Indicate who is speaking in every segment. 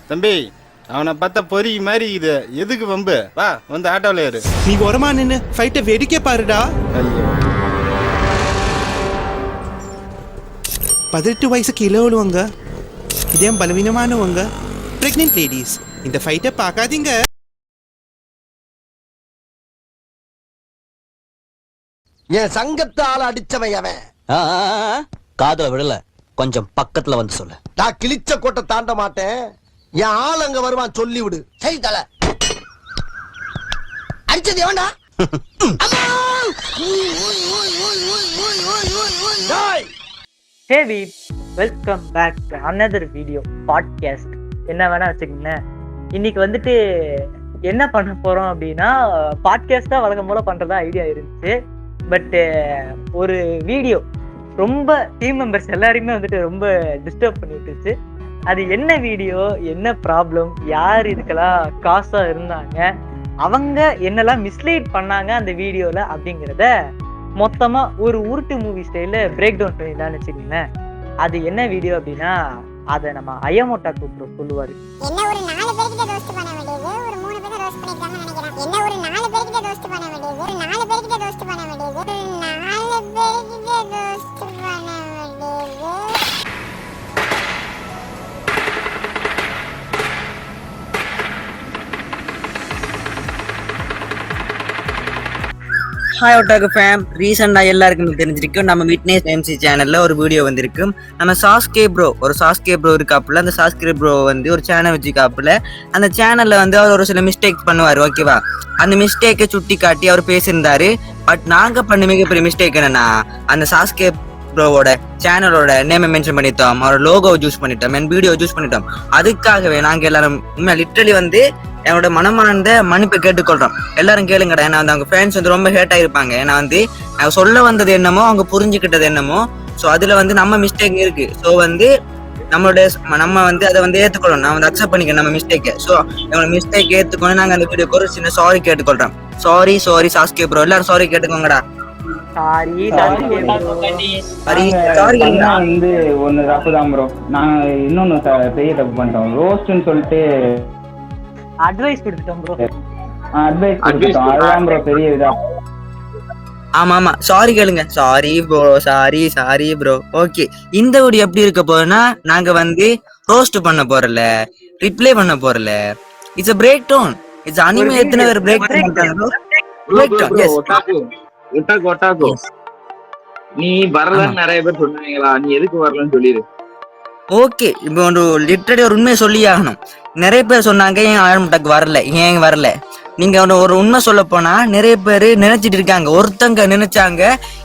Speaker 1: தம்பி அவனை பார்த்தா பொறி மாதிரி இது எதுக்கு வம்பு? வா வந்து ஆட்டோவில் ஏறு.
Speaker 2: நீ ஓரமா நின்னு ஃபைட்டை வேடிக்கை பாருடா.
Speaker 1: ஐயோ
Speaker 2: 18 வயசு கீழே உள்ளவங்க, இதே பலவீனமானவங்க, பிரெக்னென்ட் லேடிஸ் இந்த ஃபைட்டை பார்க்காதீங்க.
Speaker 3: என் சங்கத்தால அடிச்சவன் அவன்.
Speaker 4: காதுல விடல, கொஞ்சம் பக்கத்துல வந்து சொல்லு.
Speaker 3: நான் கிழிச்ச கோட்டை தாண்ட மாட்டேன். என் ஆள் அங்க வருவான், சொல்லி விடு.
Speaker 4: சரி தல.
Speaker 3: அடிச்சது எவன்டா?
Speaker 5: Hey weeb, welcome back to another video podcast. என்ன வேணா வச்சுக்கோங்களேன். இன்னைக்கு வந்துட்டு என்ன பண்ண போறோம் அப்படின்னா, பாட்காஸ்ட் தான் வழக்கம் போல பண்றதா ஐடியா இருந்துச்சு. பட் ஒரு வீடியோ ரொம்ப டீம் மெம்பர்ஸ் எல்லாரையுமே வந்துட்டு ரொம்ப டிஸ்டர்ப் பண்ணிட்டுருச்சு. அது என்ன வீடியோ, என்ன ப்ராப்ளம், யார் இதுக்கெல்லாம் காசா இருந்தாங்க, அவங்க என்னெல்லாம் மிஸ்லீட் பண்ணாங்க அந்த வீடியோல அப்படிங்கிறத மொத்தமா ஒரு உருட்டு மூவி ஸ்டைல பிரேக் டவுன் பண்ணிடலாம்னு வச்சுக்கோங்களேன். அது என்ன வீடியோ அப்படின்னா, அதை நம்ம அயமோட்டா கூப்பிட்டு சொல்லுவாரு.
Speaker 6: என்ன ஒரு 4 பேர்கிட்ட ரோஸ்ட் பண்ண வேண்டியது ஒரு 3 பேர் ரோஸ்ட் பண்ணிருக்காங்கன்னு நினைக்கிறேன். என்ன ஒரு 4 பேர்கிட்ட ரோஸ்ட் பண்ண வேண்டியது ஒரு 4 பேர்கிட்ட ரோஸ்ட் பண்ண வேண்டியது ஒரு 4 பேர்கிட்ட ரோஸ்ட் பண்ண வேண்டியது.
Speaker 4: ஹாய் ஒட்டாக்கு ஃபேம், ரீசெண்டாக எல்லாருக்குமே தெரிஞ்சிருக்கும் நம்ம விட்னஸ் எம்சி சேனலில் ஒரு வீடியோ வந்திருக்கும். நம்ம சாஸ்கே ப்ரோ இருக்காப்புல. அந்த சாஸ்கே ப்ரோ வந்து ஒரு சேனல் வச்சுக்காப்புல. அந்த சேனலில் வந்து அவர் ஒரு சில மிஸ்டேக்ஸ் பண்ணுவார், ஓகேவா? அந்த மிஸ்டேக்கை சுட்டி காட்டி அவர் பேசியிருந்தாரு. பட் நாங்கள் பண்ண மிகப்பெரிய மிஸ்டேக் என்னன்னா, அந்த சாஸ்கே ப்ரோவோட சேனலோட நேமை மென்ஷன் பண்ணிட்டோம், அவரோட லோகோ யூஸ் பண்ணிட்டோம், என் வீடியோ யூஸ் பண்ணிட்டோம். அதுக்காகவே நாங்கள் எல்லாரும் லிட்டரலி வந்து என்னோட மனமார்ந்த மன்னிப்பு கேட்டுக்கொள்றோம். எல்லாரும் கேளுங்கடா. ஏன்னா வந்து அவங்க ஃபேன்ஸ் வந்து ரொம்ப ஹேட் ஆயிருப்பாங்க. ஏன்னா வந்து சொல்ல வந்தது என்னமோ அவங்க புரிஞ்சுக்கிட்டது என்னமோ. ஸோ அதுல வந்து நம்ம மிஸ்டேக் இருக்கு. ஸோ வந்து நம்ம வந்து அதை வந்து ஏற்றுக்கொள்ளணும். நான் வந்து அக்செப்ட் பண்ணிக்கிறேன் நம்ம மிஸ்டேக்கை. ஸோ எங்களோட மிஸ்டேக் ஏற்றுக்கொண்டு நாங்கள் அந்த வீடியோக்கு ஒரு சின்ன சாரி கேட்டுக்கொள்றோம். சாரி சாஸ்கே ப்ரோ, எல்லாரும் சாரி கேட்டுக்கோங்கடா.
Speaker 7: வந்து ஒன்னு தப்பு தான் ப்ரோ. நான் இன்னொன்னு பெரிய தப்பு பண்ணிட்டோம். ரோஸ்ட்னு சொல்லிட்டு
Speaker 5: அட்வைஸ் கொடுத்துட்டோம் ப்ரோ.
Speaker 7: அட்வைஸ் கொடுத்துட்டோம். அதுதான் ப்ரோ பெரிய இதா.
Speaker 4: ஆமா சாரி கேளுங்க. Sorry bro. ஓகே, இந்த வீடியோ எப்படி இருக்க போறோம்னா, நாங்க வந்து ரோஸ்ட் பண்ண போறல, ரிப்ளை பண்ண போறல. It's a break down. It's anime. எத்தனை பேர் பிரேக் பண்றாங்க?
Speaker 8: ஒட்டாக்கு நீ வரலன்னு நிறைய பேர் சொன்னாங்களா? நீ எதுக்கு வரலன்னு சொல்லிடு.
Speaker 4: ஓகே, இப்போ ஒரு லிட்டரலி ஒரு உண்மையை சொல்லி ஆகணும். நிறைய பேர் சொன்னாங்க ஏன் ஆழமுட்டாக்கு வரல, ஏன் வரல. நீங்க ஒரு உண்மை சொல்ல போனா நிறைய பேர் நினைச்சிட்டு இருக்காங்க. ஒருத்தங்க நினைச்சாங்க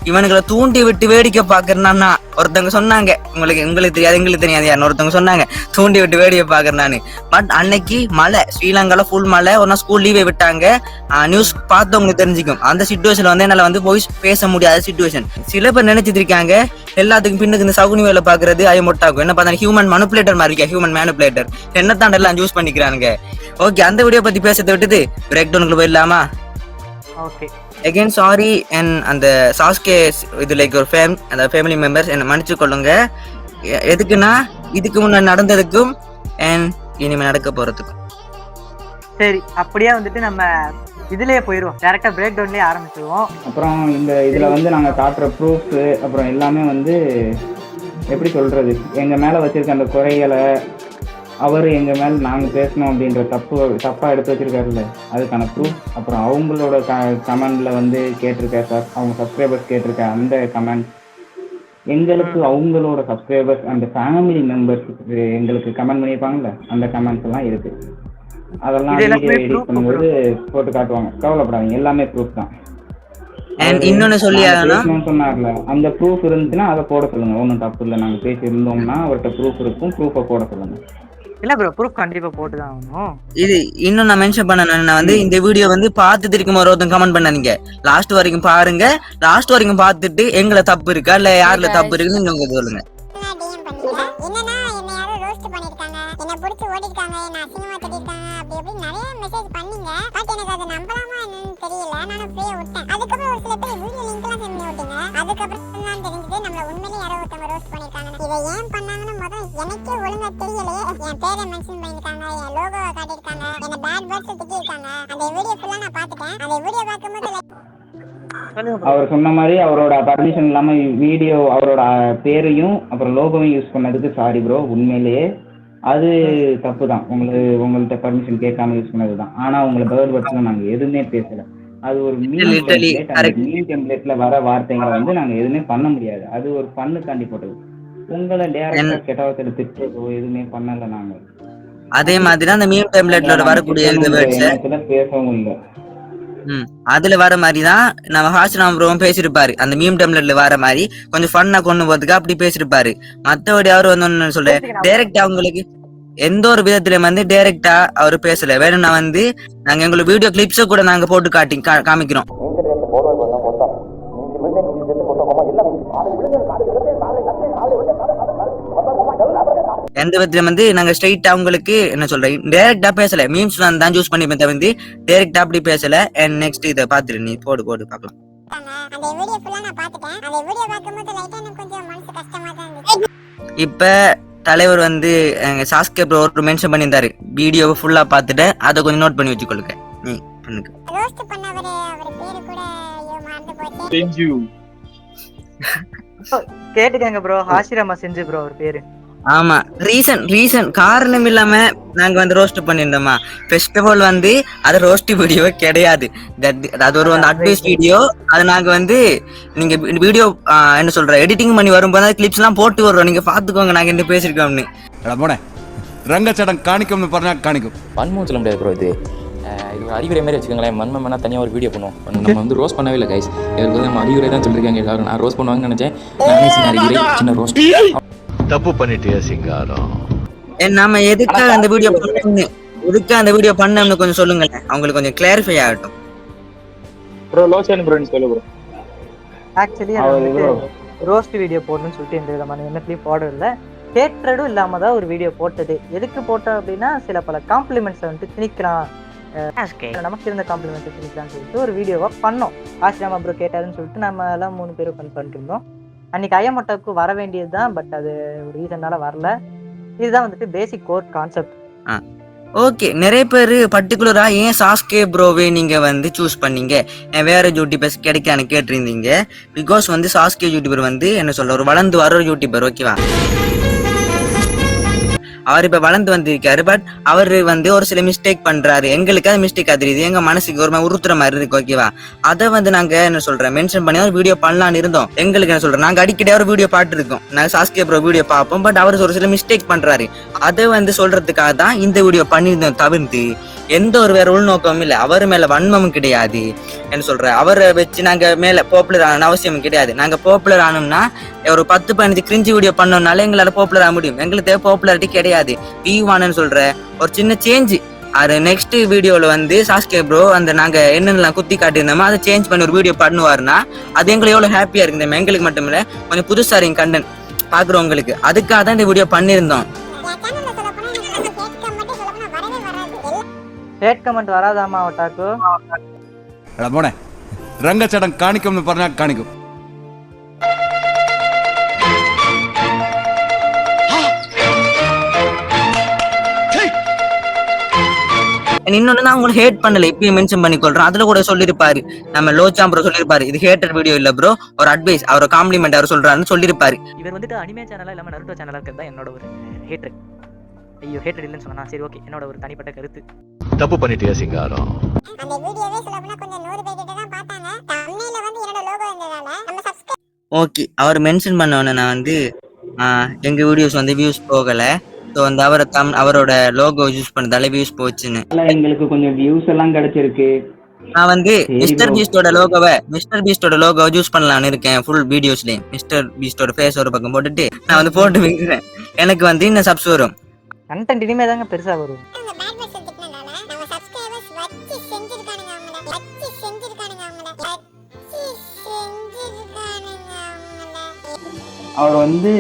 Speaker 4: இவனுங்களை தூண்டி விட்டு வேடிக்கை பாக்குறேன்னா. ஒருத்தவங்க சொன்னாங்க, உங்களுக்கு தெரியாது எங்களுக்கு தெரியாது யாருன்னு ஒருத்தவங்க சொன்னாங்க தூண்டி விட்டு வேடிக்கை பாக்குறேன்னு. பட் அன்னைக்கு மழை, ஸ்ரீலங்கால ஃபுல் மழை. ஒரு நாள் ஸ்கூல் லீவே விட்டாங்க. நியூஸ் பார்த்தவங்களுக்கு தெரிஞ்சுக்கும். அந்த சிச்சுவேஷன்ல வந்து என்னால வந்து போய் பேச முடியாத சிச்சுவேஷன். சில பேர் நினைச்சிட்டு இருக்காங்க எல்லாத்துக்கும் பின்னுக்கு இந்த சகுனி வேலை பாக்குறது அயமொட்டாக்கும். என்ன பார்த்தா ஹியூமன் மனுப்புலேட்டர் மாதிரி இருக்கா, ஹியூமன் மேனுப்புலேட்டர். என்னத்தான் எல்லாம் யூஸ் பண்ணிக்கிறானுங்க. ஓகே, அந்த வீடியோ பத்தி பேசத்தை விட்டுட்டு பிரேக் டவுனுக்குள்ள போயிடலாமா?
Speaker 5: Okay,
Speaker 4: again sorry. அண்ட் அந்த சாஸ்கே இது லைக் ஒரு அந்த ஃபேமிலி மெம்பர்ஸ் என்னை மன்னிச்சு கொள்ளுங்க. எதுக்குன்னா இதுக்கு முன்னாடி நடந்ததுக்கும் அண்ட் இனிமே நடக்க போறதுக்கும்.
Speaker 5: சரி, அப்படியே வந்துட்டு நம்ம இதுலயே போயிடுவோம். டேரக்டா பிரேக் டவுன்லயே ஆரம்பிச்சிருவோம்.
Speaker 7: அப்புறம் இதுல வந்து நாங்க காட்டுற ப்ரூஃப் அப்புறம் எல்லாமே வந்து எப்படி சொல்றது, எங்க மேல வச்சிருக்க அந்த குறைகளை அவர் எங்க மேல நாங்க பேசணும் அப்படின்ற தப்பா எடுத்து வச்சிருக்காருல்ல, அதுக்கான ப்ரூஃப். அப்புறம் அவங்களோட கமெண்ட்ல வந்து கேட்டிருக்காரு சார், அவங்க சப்ஸ்கிரைபர்ஸ் கேட்டிருக்க அந்த கமெண்ட் எங்களுக்கு, அவங்களோட சப்ஸ்கிரைபர்ஸ் அந்த ஃபேமிலி மெம்பர்ஸ் எங்களுக்கு கமெண்ட் பண்ணியிருப்பாங்கல்ல, அந்த கமெண்ட்ஸ் எல்லாம் இருக்கு. அதெல்லாம் வீடியோ எடிட் பண்ணும்போது போட்டு காட்டுவாங்க. கவலைப்படாதீங்க, எல்லாமே ப்ரூஃப் தான்.
Speaker 4: இன்னொன்னு சொல்லி
Speaker 7: சொன்னார்ல, அந்த ப்ரூஃப் இருந்துச்சுன்னா அதை போட சொல்லுங்க. ஒன்றும் தப்பு இல்லை. நாங்கள் பேசி இருந்தோம்னா அவர்கிட்ட ப்ரூஃப் இருக்கும், ப்ரூஃபை போட சொல்லுங்க.
Speaker 5: இல்ல ப்ரோ, ப்ரூஃப் கண்டிப்பா போட்டு தான் ஆகணும்.
Speaker 4: இது இன்னும் நான் மென்ஷன் பண்ணேன் வந்து, இந்த வீடியோ வந்து பார்த்துட்டு இருக்கும் ஒருத்தன் கமெண்ட் பண்ணாதீங்க. லாஸ்ட் வரைக்கும் பாருங்க. லாஸ்ட் வரைக்கும் பார்த்துட்டு எங்களை தப்பு இருக்கா இல்ல யாருல தப்பு இருக்குன்னு நீங்க சொல்லுங்க.
Speaker 6: என்னன்னா என்ன யாரோ ரோஸ்ட் பண்ணிருக்காங்க, என்ன புடிச்சு ஓடிட்டாங்க, என்ன அசிங்கமா திட்டிருக்காங்க, அப்படி அப்படி நிறைய மெசேஜ் பண்ணீங்க. பட் எனக்கு அது நம்பலாமா என்னன்னு தெரியல. நானும் ஃப்ரீயா விட்டேன். அதுக்கப்புறம் ஒரு சில பேர் வீடியோ லிங்க் எல்லாம் சென்ட் பண்ணி விட்டீங்க. அதுக்கப்புறம் தான் தெரிஞ்சது நம்மள உண்மையிலேயே யாரோ ஒருத்தவங்க ரோஸ்ட் பண்ணிருக்காங்க. இதை ஏன் பண்ணாங்கன்னு முதல்ல எனக்கே ஒழுங்கா தெரியலையே. என் பேரை மென்ஷன் பண்ணிருக்காங்க, என் லோகோவை காட்டியிருக்காங்க, என்ன பேட் வேர்ட்ஸ் திட்டிருக்காங்க. அந்த வீடியோ ஃபுல்லா நான் பார்த்துட்டேன். அந்த வீடியோ பார்க்கும்போது
Speaker 5: சொல்லுங்க bro.
Speaker 7: அவர் சொன்ன மாதிரி அவரோட பர்மிஷன் இல்லாம வீடியோ அவரோட பேரையும் அப்புறம் லோகோவையும் யூஸ் பண்ணதுக்கு சாரி ப்ரோ. உண்மையிலேயே அது தப்பு தான். உங்கள்ட்ட பர்மிஷன் கேட்காம யூஸ் பண்ணது தான். ஆனா உங்களை பேர்ட் வேர்ட்ஸ்ல நாங்க எதுவுமே பேசல. அது ஒரு
Speaker 4: Literally correct.
Speaker 7: மீன் டெம்ப்ளேட்ல வர வார்த்தைகளை வந்து நாங்க எதுவுமே பண்ண முடியாது. அது ஒரு பண்ணுக்காண்டி போட்டது. உங்களை டேரக்டா கெட்டவத்துல திட்டதோ எதுவுமே பண்ணல நாங்க.
Speaker 4: அதே மாதிரி தான் அந்த மீம் டெம்ப்ளேட்ல வரக்கூடிய இந்த வேர்ட்ஸ்
Speaker 7: பேசவும் இல்லை.
Speaker 4: அதுல வர மாதிரி தான் நம்ம ஹாஸ்ராம் ப்ரோவும் பேசிருப்பாரு. அந்த மீம் டெம்ப்ளேட்ல வர மாதிரி கொஞ்சம் ஃபன்னா கொண்டு போறதுக்கு அப்படி பேசிருப்பாரு. மத்தபடி அவரு வந்து ஒன்னு சொல்ல டைரக்டா அவங்களுக்கு எந்த ஒரு விதத்துல வந்து டைரக்டா அவரு பேசல. வேணும்னா வந்து நாங்க எங்களுக்கு வீடியோ கிளிப்ஸ கூட நாங்க போட்டு காமிக்கிறோம். எந்த விதத்துல வந்து நாங்க ஸ்ட்ரைட்டா அவங்களுக்கு என்ன சொல்றேன் டைரக்டா பேசல. மீம்ஸ் தான் யூஸ் பண்ணி வந்து டைரக்டா அப்படி பேசல. அண்ட் நெக்ஸ்ட் இதை பாத்துரு, நீ போடு பாக்கலாம்.
Speaker 6: அந்த வீடியோ ஃபுல்லா நான் பார்த்துட்டேன். அந்த வீடியோ பார்க்கும்போது லைட்டா எனக்கு கொஞ்சம் மனசு கஷ்டமா தான் இருந்துச்சு.
Speaker 4: இப்ப தலைவர் வந்து சாஸ்கே ப்ரோ மென்ஷன் பண்ணியிருந்தாரு, வீடியோவை ஃபுல்லா பார்த்துட்டு அதை கொஞ்சம் நோட் பண்ணி வச்சுக்கொள்ளுங்க. நீ பண்ணுங்க.
Speaker 6: ரோஸ்ட் பண்ணவரு அவர் பேரு கூட ஐயோ மறந்து போச்சு.
Speaker 5: கேட்டுக்கங்க ப்ரோ. ஹாஷிராமா செஞ்சு ப்ரோ அவர் பேரு.
Speaker 4: ஆமா, ரீசன் காரணம் இல்லாம நாங்க வந்து ரோஸ்ட் பண்ணிருந்தோமா. ஃபெஸ்டிவல் வந்து அது ரோஸ்ட் வீடியோ கிடையாது. அது ஒரு வந்து அட்வைஸ் வீடியோ. அது நாங்க வந்து நீங்க வீடியோ என்ன சொல்ற எடிட்டிங் பண்ணி வரும்போது கிளிப்ஸ் எல்லாம் போட்டு வர்றோம். நீங்க பாத்துக்கோங்க நாங்க என்ன பேசிருக்கோம்னு.
Speaker 9: போனேன் ரங்கச்சடம் காணிக்கும்னு പറഞ്ഞാൽ காணிக்கும்.
Speaker 10: வன்மம் சொல்ல முடியாது ப்ரோ. இது ஒரு அறிவுரை மாதிரி வச்சுக்கோங்களேன். மன்மம் வேணா தனியாக ஒரு வீடியோ பண்ணுவோம். நம்ம வந்து ரோஸ்ட் பண்ணவே இல்லை கைஸ். இதுக்கு வந்து நம்ம அறிவுரை தான் சொல்லியிருக்காங்க எல்லாரும். நான் ரோஸ்ட் பண்ணுவாங்கன்னு நினைச்சேன். நானே சின்ன அறிவுரை, சின்ன ரோஸ்ட்.
Speaker 9: தப்பு பண்ணிட்டியா சிங்காரம்?
Speaker 4: நாம எதுக்காக அந்த வீடியோ பண்ணோம்னு கொஞ்சம் சொல்லுங்களேன். அவங்களுக்கு கொஞ்சம் கிளாரிஃபை ஆகட்டும்.
Speaker 8: ப்ரோ லோஷன் ப்ரோ நீ சொல்லு ப்ரோ.
Speaker 5: ஆக்சுவலி ரோஸ்ட் வீடியோ போடணும்னு சொல்லிட்டு எந்த விதமான எண்ணத்துலயும் போடல. ஹேட்ரடும் இல்லாம தான் ஒரு வீடியோ போட்டது. எதுக்கு போட்டோம் அப்படின்னா சில பல காம்ப்ளிமெண்ட்ஸை வந்து திணிக்கலாம், நமக்கு இருந்த காம்ப்ளிமெண்ட்ஸை திணிக்கலாம்னு சொல்லிட்டு ஒரு வீடியோவா பண்ணோம். ஆசிராமா ப்ரோ கேட்டாருன்னு சொல்லிட்டு நம்ம எல்லாம் 3 பேரும் பண்ணிட்டு இருந்தோம். அன்னைக்கு ஐயமோட்டோக்கு வர வேண்டியது தான், பட் அது ஒரு ரீசனால வரல. இதுதான் வந்துட்டு பேசிக் கோர் கான்செப்ட்.
Speaker 4: ஓகே, நிறைய பேர் பர்டிகுலரா ஏன் சாஸ்கே ப்ரோவே நீங்க வந்து சூஸ் பண்ணீங்க, வேற யூடியூபர்ஸ் கிடைக்கான்னு கேட்டிருந்தீங்க. பிகாஸ் வந்து சாஸ்கே யூடியூபர் வந்து என்ன சொல்ற ஒரு வளர்ந்து வர ஒரு யூடியூபர். ஓகேவா, அவர் இப்ப வளர்ந்து வந்திருக்காரு. பட் அவரு வந்து ஒரு சில மிஸ்டேக் பண்றாரு. எங்களுக்கு அது மிஸ்டேக் தெரியுது, எங்க மனசுக்கு ஒரு மாதிரி உறுத்துற மாதிரி இருக்கு. ஓகேவா, அதை வந்து நாங்க என்ன சொல்றேன் மென்ஷன் பண்ணி ஒரு வீடியோ பண்ணலான்னு இருந்தோம். எங்களுக்கு என்ன சொல்றேன், நாங்க அடிக்கடி ஒரு வீடியோ பாட்டு இருக்கோம். நாங்க சாஸ்கே ப்ரோ வீடியோ பார்ப்போம். பட் அவர் ஒரு சில மிஸ்டேக் பண்றாரு. அதை வந்து சொல்றதுக்காக தான் இந்த வீடியோ பண்ணியிருந்தோம். தவிர்த்து எந்த ஒரு வேற உள்நோக்கமும் இல்லை. அவர் மேல வன்மமும் கிடையாது. என்ன சொல்ற, அவரை வச்சு நாங்க மேல பாப்புலர் ஆன அவசியம் கிடையாது. நாங்க பாப்புலர் ஆனோம்னா ஒரு 10-15 கிரிஞ்சி வீடியோ பண்ணோம்னால எங்களால பாப்புலர் ஆக முடியும். எங்களுக்கு பாப்புலாரிட்டி கிடையாது. வியூவானு சொல்ற ஒரு சின்ன சேஞ்ச். அது நெக்ஸ்ட் வீடியோல வந்து சாஸ்கே ப்ரோ அந்த நாங்க என்னென்னலாம் குத்தி காட்டியிருந்தோமோ அதை சேஞ்ச் பண்ணி ஒரு வீடியோ பண்ணுவாருன்னா அது எங்களுக்கு எவ்வளவு ஹாப்பியா இருக்கு. எங்களுக்கு மட்டும் இல்ல, கொஞ்சம் புதுசா இருக்கு கண்டென்ட் பாக்குறவங்களுக்கு. அதுக்காக தான் இந்த வீடியோ பண்ணியிருந்தோம்.
Speaker 5: ஹேட் கமெண்ட் வராதாமா ஓட்டாக்கு?
Speaker 9: போனேன் ரங்கச்சடம் காணிக்கும்னு പറഞ്ഞാൽ காணிக்கும்.
Speaker 4: இன்னொன்னு நான் உங்களுக்கு ஹேட் பண்ணல, இப்பயும் மென்ஷன் பண்ணி கொள்றேன். அதுல கூட சொல்லிருப்பாரு, நம்ம லோச்சாம் ப்ரோ சொல்லிருப்பாரு, இது ஹேட்டர் வீடியோ இல்ல ப்ரோ, ஒரு அட்வைஸ், அவர் காம்ப்ளிமெண்ட் அவர் சொல்றாருன்னு சொல்லிருப்பாரு.
Speaker 5: இவர் வந்துட்டு அனிமே சேனலா இல்லாம நருட்டோ சேனலா இருக்கிறது தான் என்னோட ஒரு ஹேட்டர். ஐயோ ஹேட்டர் இல்லைன்னு சொன்னா சரி ஓகே, என்னோட ஒரு தனிப்பட்ட கருத்து.
Speaker 9: தப்பு பண்ணிட்டியா சிங்காரம்?
Speaker 6: அந்த வீடியோவே சொல்லப்போனா கொஞ்சம் 100 பேர் கிட்ட தான் பார்த்தாங்க. தம்ப்நெயில்ல வந்து என்னோட லோகோ இருந்ததால நம்ம சப்ஸ்கிரைப்.
Speaker 4: ஓகே, அவர் மென்ஷன் பண்ணவன நான் வந்து எங்க வீடியோஸ் வந்து வியூஸ் போகல. ஸோ வந்து அவரோட லோகோ யூஸ் பண்ணதால வியூஸ் போச்சுன்னு
Speaker 7: எங்களுக்கு கொஞ்சம் வியூஸ் எல்லாம் கிடைச்சிருக்கு.
Speaker 4: நான் வந்து மிஸ்டர் பீஸ்டோட லோகோ யூஸ் பண்ணலாம்னு இருக்கேன். ஃபுல் வீடியோஸ்லயும் மிஸ்டர் பீஸ்டோட ஃபேஸ் ஒரு பக்கம் போட்டுட்டு நான் வந்து போட்டு வைக்கிறேன். எனக்கு வந்து இன்னும் சப்ஸ் வரும்.
Speaker 5: கண்டென்ட் இனிமே தாங்க பெருசா வரும்.
Speaker 6: அந்த பேட் வேர்ட்ஸ் திட்டினால நம்ம சப்ஸ்கிரைபர்ஸ் வச்சி செஞ்சிருக்கானுங்க அவங்கள.
Speaker 7: அவர் வந்து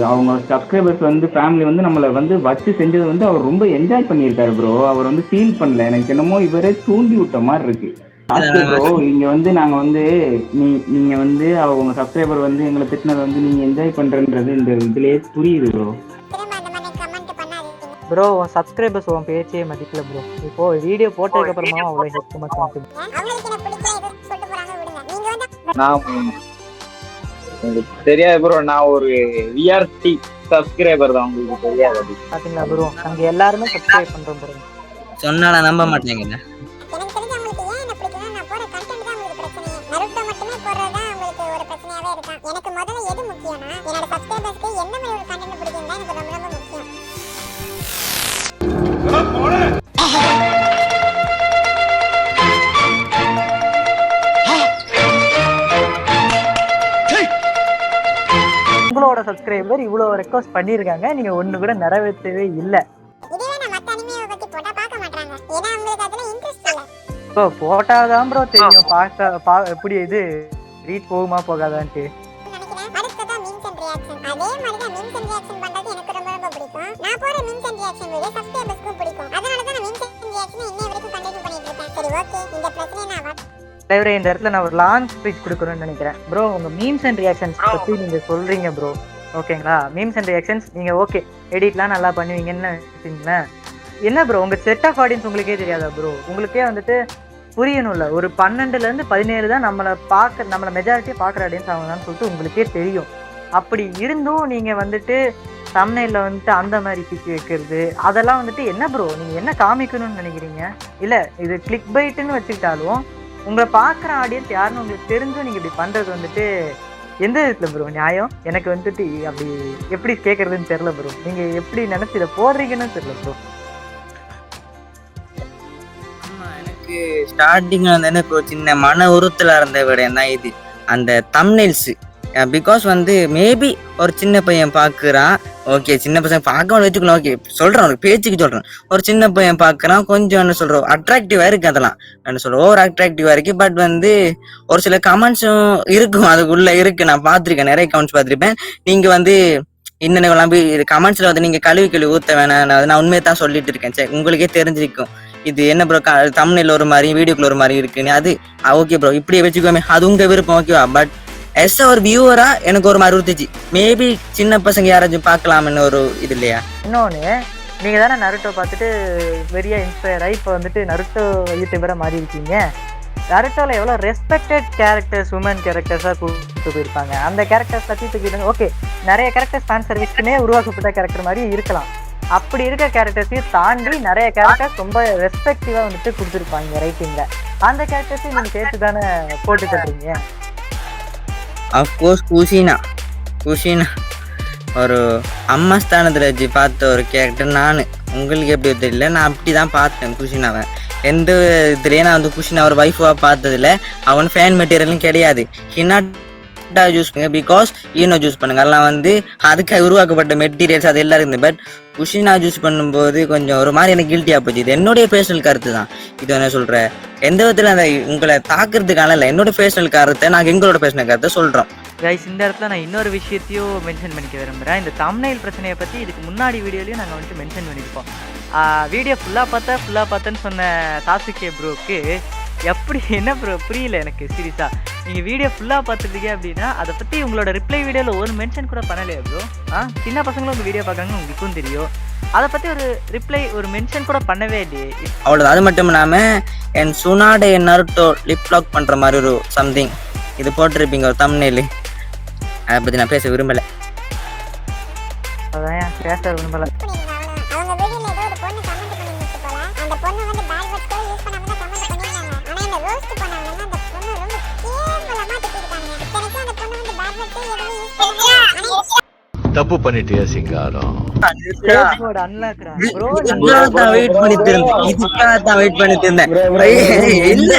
Speaker 7: அவங்க சப்ஸ்கிரைபர்ஸ் வந்து ஃபேமிலி வந்து நம்மளை வந்து வச்சு செஞ்சது வந்து அவர் ரொம்ப என்ஜாய் பண்ணியிருக்காரு ப்ரோ. அவர் வந்து ஃபீல் பண்ணல. எனக்கு என்னமோ இவரே தூண்டி விட்ட மாதிரி இருக்கு. ப்ரோ இங்க வந்து நாங்க வந்து நீங்க வந்து அவங்க சப்ஸ்கிரைபர் வந்து எங்களை திட்டினதை வந்து நீங்க என்ஜாய் பண்றன்றது இந்த இதுலயே புரியுது ப்ரோ.
Speaker 6: திரும்ப அந்த
Speaker 5: ப்ரோ உன் சப்ஸ்கிரைபர்ஸ் உன் பேச்சே மதிக்கல ப்ரோ. இப்போ வீடியோ போட்டதுக்கு அப்புறமா அவ்வளவு ஹெட் மட்டும்
Speaker 6: அவங்களுக்கு என்ன பிடிக்கல ஏதோ சொல்லிட்டு போறாங்க விடுங்க. நீங்க வந்து
Speaker 8: நான் உங்களுக்கு தெரியாது ப்ரோ, நான் ஒரு விஆர்டி சப்ஸ்கிரைபர் தான், உங்களுக்கு தெரியாது.
Speaker 5: பாத்தீங்களா ப்ரோ, அங்க எல்லாருமே சப்ஸ்கிரைப் பண்றோம் ப்ரோ.
Speaker 4: சொன்னா நான் நம்ப மாட்டேங்க.
Speaker 6: எனக்கு தெரிஞ்சு அவங்களுக்கு ஏன் என்ன பிடிக்கல, நான் போற கண்டென்ட் தான் உங்களுக்கு பிரச்சனையே. நருட்டோ மட்டுமே போடுறது தான் உங்களுக்கு ஒரு பிரச்சனையாவே இருக்கான். எனக்கு முதல்ல எது முக்கியம்னா என்னோட சப்ஸ்கிரைபர்ஸ்க்கு என்ன மாதிரி ஒரு கண்டென்ட் பிடிக்கும் தான் எனக்கு ரொம்ப ரொம்ப முக்கியம்.
Speaker 5: உங்களோட சப்ஸ்கிரைபர் இவ்வளவு ரெக்வஸ்ட் பண்ணிருக்காங்க, நீங்க ஒண்ணு கூட நிறைவேற்றவே இல்ல.
Speaker 6: இதுவே நான் மத்த அனிமையை பத்தி போட்டா பார்க்க மாட்டாங்க, ஏன்னா அவங்களுக்கு அதுல இன்ட்ரெஸ்ட் இல்ல.
Speaker 5: ப்ரோ போட்டாதான் ப்ரோ தெரியும் எப்படி இது ரீச் போகுமா போகாதான்ட்டு.
Speaker 6: நினைக்கிறேன் அடுத்ததா மீம்ஸ் அண்ட் ரியாக்ஷன். அதே மாதிரி தான் மீம்ஸ் அண்ட் ரியாக்ஷன் பண்றது எனக்கு ரொம்ப ரொம்ப பிடிக்கும். நான் போற மீம்ஸ் அண்ட் ரியாக்ஷன் வீடியோ சப்ஸ்கிரைபர்ஸ்க்கும் பிடிக்கும். அதனால தான் நான் மீம்ஸ் அண்ட் ரியாக்ஷன் இன்னை வரைக்கும் கண்டினியூ பண்ணிட்டு இருக்கேன். சரி ஓகே, இந்த பிரச்சனையை நான்
Speaker 5: தலைவரே இந்த இடத்துல நான் ஒரு லாங் ஸ்பீச் கொடுக்கணும்னு நினைக்கிறேன் ப்ரோ. உங்க மீம்ஸ் அண்ட் ரியாக்ஷன்ஸ் பத்தி நீங்க சொல்றீங்க ப்ரோ, ஓகேங்களா? மீம்ஸ் அண்ட் ரியாக்ஷன்ஸ் நீங்க ஓகே எடிட்லாம் நல்லா பண்ணுவீங்கன்னு வச்சுங்களேன். என்ன ப்ரோ உங்க செட் ஆஃப் ஆடியன்ஸ் உங்களுக்கே தெரியாதா ப்ரோ? உங்களுக்கே வந்துட்டு புரியணும்ல, ஒரு 12லேருந்து 17 தான் நம்மளை மெஜாரிட்டியை பார்க்குற ஆடியன்ஸ் ஆகுதான்னு சொல்லிட்டு உங்களுக்கே தெரியும். அப்படி இருந்தும் நீங்க வந்துட்டு தம்ப்நெயில்ல வந்துட்டு அந்த மாதிரி பிச்சு வைக்கிறது அதெல்லாம் வந்துட்டு என்ன ப்ரோ, நீங்க என்ன காமிக்கணும்னு நினைக்கிறீங்க? இல்ல இது கிளிக் பைட்டுன்னு வச்சுக்கிட்டாலும் உங்களை பார்க்குற ஆடியன்ஸ் யாருன்னு உங்களுக்கு தெரிஞ்சும் நீங்க இப்படி பண்றது வந்துட்டு எந்த விதத்துல ப்ரோ நியாயம்? எனக்கு வந்துட்டு அப்படி எப்படி கேட்கறதுன்னு தெரியல ப்ரோ. நீங்க எப்படி நினைச்சு இதை போடுறீங்கன்னு தெரியல ப்ரோ.
Speaker 4: எனக்கு ஸ்டார்டிங்ல வந்து என்ன ப்ரோ சின்ன மன உறுத்தலா இருந்த விட தான் இது அந்த தம்ப்நெயில்ஸ். பிகாஸ் வந்து மேபி ஒரு சின்ன பையன் பார்க்குறான், ஓகே சின்ன பையன் பார்க்க வச்சுக்கலாம், ஓகே சொல்கிறேன் உனக்கு பேச்சுக்கு சொல்கிறேன். ஒரு சின்ன பையன் பார்க்குறான், கொஞ்சம் என்ன சொல்கிறோம் அட்ராக்டிவாக இருக்குது, அதெல்லாம் என்ன சொல்கிறோம் ஓவர் அட்ராக்டிவாக இருக்குது. பட் வந்து ஒரு சில கமெண்ட்ஸும் இருக்கும், அதுக்குள்ளே இருக்குது. நான் பார்த்துருக்கேன், நிறைய கமெண்ட்ஸ் பார்த்துருப்பேன். நீங்கள் வந்து இன்னும் கமெண்ட்ஸில் வந்து நீங்கள் கழுவி ஊற்ற வேணாம், நான் உண்மையை தான் சொல்லிட்டு இருக்கேன். சரி உங்களுக்கே தெரிஞ்சிருக்கும் இது என்ன ப்ரோ தம்ப்நெயில் ஒரு மாதிரி வீடியோக்குள்ள ஒரு மாதிரி இருக்குன்னு. அது ஓகே ப்ரோ இப்படியே வச்சுக்கோமே, அது உங்கள் விருப்பம், ஓகேவா? பட் எஸ் ஒரு வியூவரா எனக்கு ஒரு மாதிரி இருந்துச்சு, மேபி சின்ன பசங்க யாராச்சும் பார்க்கலாம்னு ஒரு இது இல்லையா?
Speaker 5: இன்னொன்று நீங்க தானே நருட்டோ பார்த்துட்டு வெறியா இன்ஸ்பயர் ஆகி இப்போ வந்துட்டு நருட்டோ யூடியூபரா மாறி இருக்கீங்க. நருட்டோல எவ்வளோ ரெஸ்பெக்டட் கேரக்டர்ஸ் உமன் கேரக்டர்ஸாக கூப்பிட்டு போயிருப்பாங்க. அந்த கேரக்டர்ஸ் பற்றி தூக்கிட்டு ஓகே நிறைய கேரக்டர்ஸ் ஃபேன் சர்வீஸ்க்குமே உருவாக்கப்பட்ட கேரக்டர் மாதிரி இருக்கலாம். அப்படி இருக்க கேரக்டர்ஸையும் தாண்டி நிறைய கேரக்டர்ஸ் ரொம்ப ரெஸ்பெக்டிவாக வந்துட்டு கொடுத்துருப்பாங்க ரைட்டிங்ல. அந்த கேரக்டர்ஸையும் நீங்கள் சேர்த்து தானே போட்டு தர்றீங்க.
Speaker 4: அஃப்கோர்ஸ் குஷினா ஒரு அம்மா ஸ்தானத்தில் வச்சு பார்த்த ஒரு கேரக்டர். நான் உங்களுக்கு எப்படி தெரியல, நான் அப்படி தான் பார்த்தேன் குஷினாவை. எந்த இதுலேயே நான் வந்து குஷினா ஒரு ஒய்ஃபாக பார்த்ததில்ல. அவன் ஃபேன் மெட்டீரியலும் கிடையாது. ஹினாட்டா யூஸ் பண்ணுங்க, பிகாஸ் ஈனோ யூஸ் பண்ணுங்க, அதெல்லாம் வந்து அதுக்காக உருவாக்கப்பட்ட மெட்டீரியல்ஸ் அது எல்லாம் இருக்குது. பட் குஷினா யூஸ் பண்ணும்போது கொஞ்சம் ஒரு மாதிரி எனக்கு கில்ட்டியாக போச்சு. இது என்னுடைய பர்சனல் கருத்து தான். இது என்ன சொல்கிறேன், எந்த விதத்தில் அந்த உங்களை தாக்குறதுக்கான இல்லை, என்னோட பர்சனல் கருத்தை நாங்கள் எங்களோட பர்சனல் கருத்தை சொல்கிறோம்.
Speaker 5: கைஸ் இந்த இடத்துல நான் இன்னொரு விஷயத்தையும் மென்ஷன் பண்ணிக்க விரும்புகிறேன். இந்த தம்ப்நெயில் பிரச்சனையை பற்றி இதுக்கு முன்னாடி வீடியோலையும் நாங்கள் வந்துட்டு மென்ஷன் பண்ணியிருப்போம். வீடியோ ஃபுல்லாக பார்த்தேன்னு சொன்ன சாசுகே ப்ரோக்கு எப்படி என்ன ப்ரோ புரியல எனக்கு சீரியஸாக. நீங்கள் வீடியோ ஃபுல்லாக பார்த்துருக்கீங்க அப்படின்னா அதை பற்றி உங்களோட ரிப்ளை வீடியோவில் ஒரு மென்ஷன் கூட பண்ணலையா ப்ரோ? சின்ன பசங்களும் உங்கள் வீடியோ பார்க்குறாங்க, உங்களுக்கும் தெரியும். அதை பற்றி ஒரு ரிப்ளை ஒரு மென்ஷன் கூட பண்ணவே இல்லையே.
Speaker 4: அவ்வளோதான். அது மட்டும் இல்லாமல் என் சுனாடே நருட்டோ லிப் லாக் பண்ணுற மாதிரி ஒரு சம்திங் இது போட்டிருப்பீங்க ஒரு தம்ப்நெயில், அதை பற்றி நான் பேச விரும்பலை.
Speaker 5: அதான் ஏன் பேச விரும்பலை.
Speaker 6: அவங்க வீடியோல ஏதோ ஒரு பொண்ணு கமெண்ட் பண்ணிட்டு போல, அந்த பொண்ணு வந்து பேட் வேர்ட்ஸ் கூட யூஸ் பண்ணாம தான் கமெண்ட் பண்ணிருக்காங்க. ஆனா இந்த ரோஸ்ட் பண்ணவங்க அந்த பொண்ணு ரொம்ப கேவலமா திட்டிருக்காங்க. இத்தனைக்கும் அந்த பொண்ணு வந்து பேட் வேர்ட்ஸ் எதுவும் யூஸ் பண்ணல.
Speaker 11: தப்பு பண்ணிட்டியா சிங்காரம்?
Speaker 4: வெயிட் பண்ணிட்டு இருந்தேன். இல்ல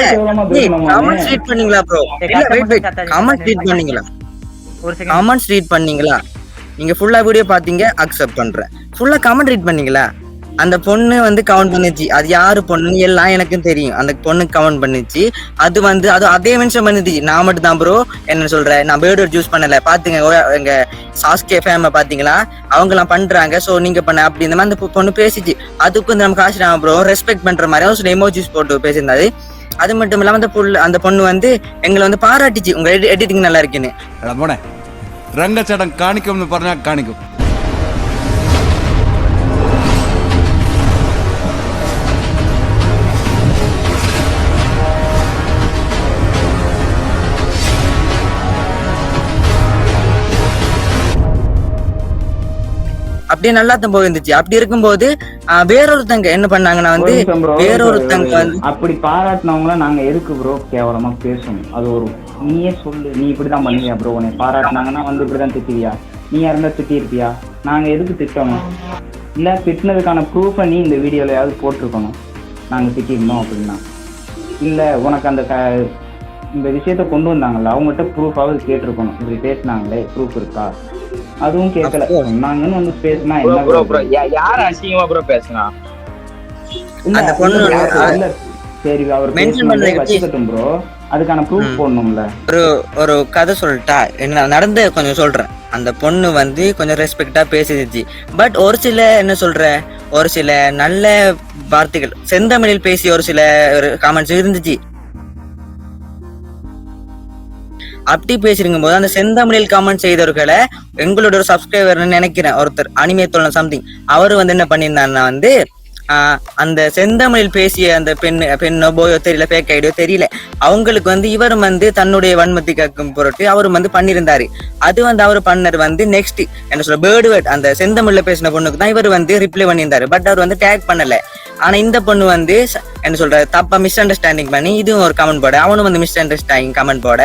Speaker 4: கமெண்ட்ஸ் ரீட் பண்ணீங்களா ப்ரோ? கமெண்ட்ஸ் ரீட் பண்ணீங்களா? கமெண்ட்ஸ் ரீட் பண்ணீங்களா? நீங்க ஃபுல்லா வீடியோ பாத்தீங்க, அக்செப்ட் பண்றேன். ஃபுல்லா கமெண்ட் ரீட் பண்ணீங்களா? அந்த பொண்ணு வந்து கவுண்ட் பண்ணிச்சு, அது யாரு பொண்ணுன்னு எல்லாம் எனக்கும் தெரியும். அந்த பொண்ணு கவுண்ட் பண்ணிச்சு, அது வந்து அது அதே மென்ஷன் பண்ணிச்சு. நான் மட்டும் தான் ப்ரோ என்ன சொல்றேன், நான் பேர்டு யூஸ் பண்ணல. பாத்துங்க எங்க சாஸ்கே ஃபேம பாத்தீங்களா, அவங்கலாம் பண்றாங்க, சோ நீங்க பண்ண அப்படி இந்த மாதிரி அந்த பொண்ணு பேசிச்சு. அதுக்கு வந்து நமக்கு ஆசிரியமா ப்ரோ ரெஸ்பெக்ட் பண்ற மாதிரி சில எமோஜிஸ் போட்டு பேசியிருந்தாரு. அது மட்டும் இல்லாம அந்த பொண்ணு வந்து எங்களை வந்து பாராட்டிச்சு, உங்க எடிட்டிங் நல்லா இருக்குன்னு.
Speaker 9: போனே ரங்கச்சடம் காணிக்கும்னு പറഞ്ഞാൽ காணிக்கும்.
Speaker 4: அப்படியே நல்லா தான் போயிருந்துச்சு. அப்படி இருக்கும்போது வேறொருத்தங்க என்ன பண்ணாங்கன்னா வந்து வேறொருத்தங்க வந்து
Speaker 7: அப்படி பாராட்டினவங்கள நாங்க எதுக்கு ப்ரோ கேவலமா பேசணும்? அது ஒரு நீயே சொல்லு, நீ இப்படிதான் பண்ணுவியா ப்ரோ? உன்னை பாராட்டினாங்கன்னா வந்து இப்படிதான் திட்டுவியா? நீ இருந்தா திட்டிருப்பியா? நாங்க எதுக்கு திட்டணும்? இல்ல திட்டினதுக்கான ப்ரூஃபை நீ இந்த வீடியோலயாவது போட்டிருக்கணும், நாங்க திட்டிருந்தோம் அப்படின்னா. இல்ல உனக்கு அந்த இந்த விஷயத்த கொண்டு வந்தாங்கல்ல, அவங்ககிட்ட ப்ரூஃபாவது கேட்டிருக்கணும். இப்படி பேசினாங்களே ப்ரூஃப் இருக்கா? அதுவும் கேட்கல. நாங்கன்னு வந்து பேசினா என்ன
Speaker 8: ப்ரோ யார் அசிங்கமா ப்ரோ பேசினா?
Speaker 4: அந்த பொண்ணு
Speaker 7: இல்ல சரி அவர் வச்சுக்கட்டும் ப்ரோ, அதுக்கான ப்ரூஃப் போடணும்ல.
Speaker 4: ஒரு கதை சொல்லிட்டா என்ன நடந்து கொஞ்சம் சொல்றேன். அந்த பொண்ணு வந்து கொஞ்சம் ரெஸ்பெக்டா பேசிடுச்சு. பட் ஒரு சில என்ன சொல்ற, ஒரு சில நல்ல வார்த்தைகள் செந்தமிழில் பேசி ஒரு சில காமெண்ட்ஸ் இருந்துச்சு. அப்படி பேசிருக்கும் போது அந்த செந்தமிழில் கமெண்ட் செய்தவர்களை எங்களோட ஒரு சப்ஸ்கிரைபர்னு நினைக்கிறேன், ஒருத்தர் அனிமே தோழன் சம்திங், அவரு வந்து என்ன பண்ணியிருந்தாருன்னா வந்து அந்த செந்தமிழில் பேசிய அந்த பெண்ணோ போயோ தெரியல, ஃபேக் ஐடியோ தெரியல, அவங்களுக்கு வந்து இவர் வந்து தன்னுடைய வன்மத்தை கேட்கும் பொருட்டு அவரு வந்து பண்ணியிருந்தாரு. அது வந்து அவர் பண்ணது வந்து நெக்ஸ்ட் என்ன சொல்ற பேர்டு வேர்ட் அந்த செந்தமிழ்ல பேசின பொண்ணுக்கு தான் இவர் வந்து ரிப்ளை பண்ணியிருந்தாரு. பட் அவர் வந்து டேக் பண்ணல. ஆனா இந்த பொண்ணு வந்து என்ன சொல்ற தப்பா மிஸ் அண்டர்ஸ்டாண்டிங் பண்ணி இதுவும் ஒரு கமெண்ட் போட, அவனும் வந்து மிஸ் அண்டர்ஸ்டாண்டிங் கமெண்ட் போட,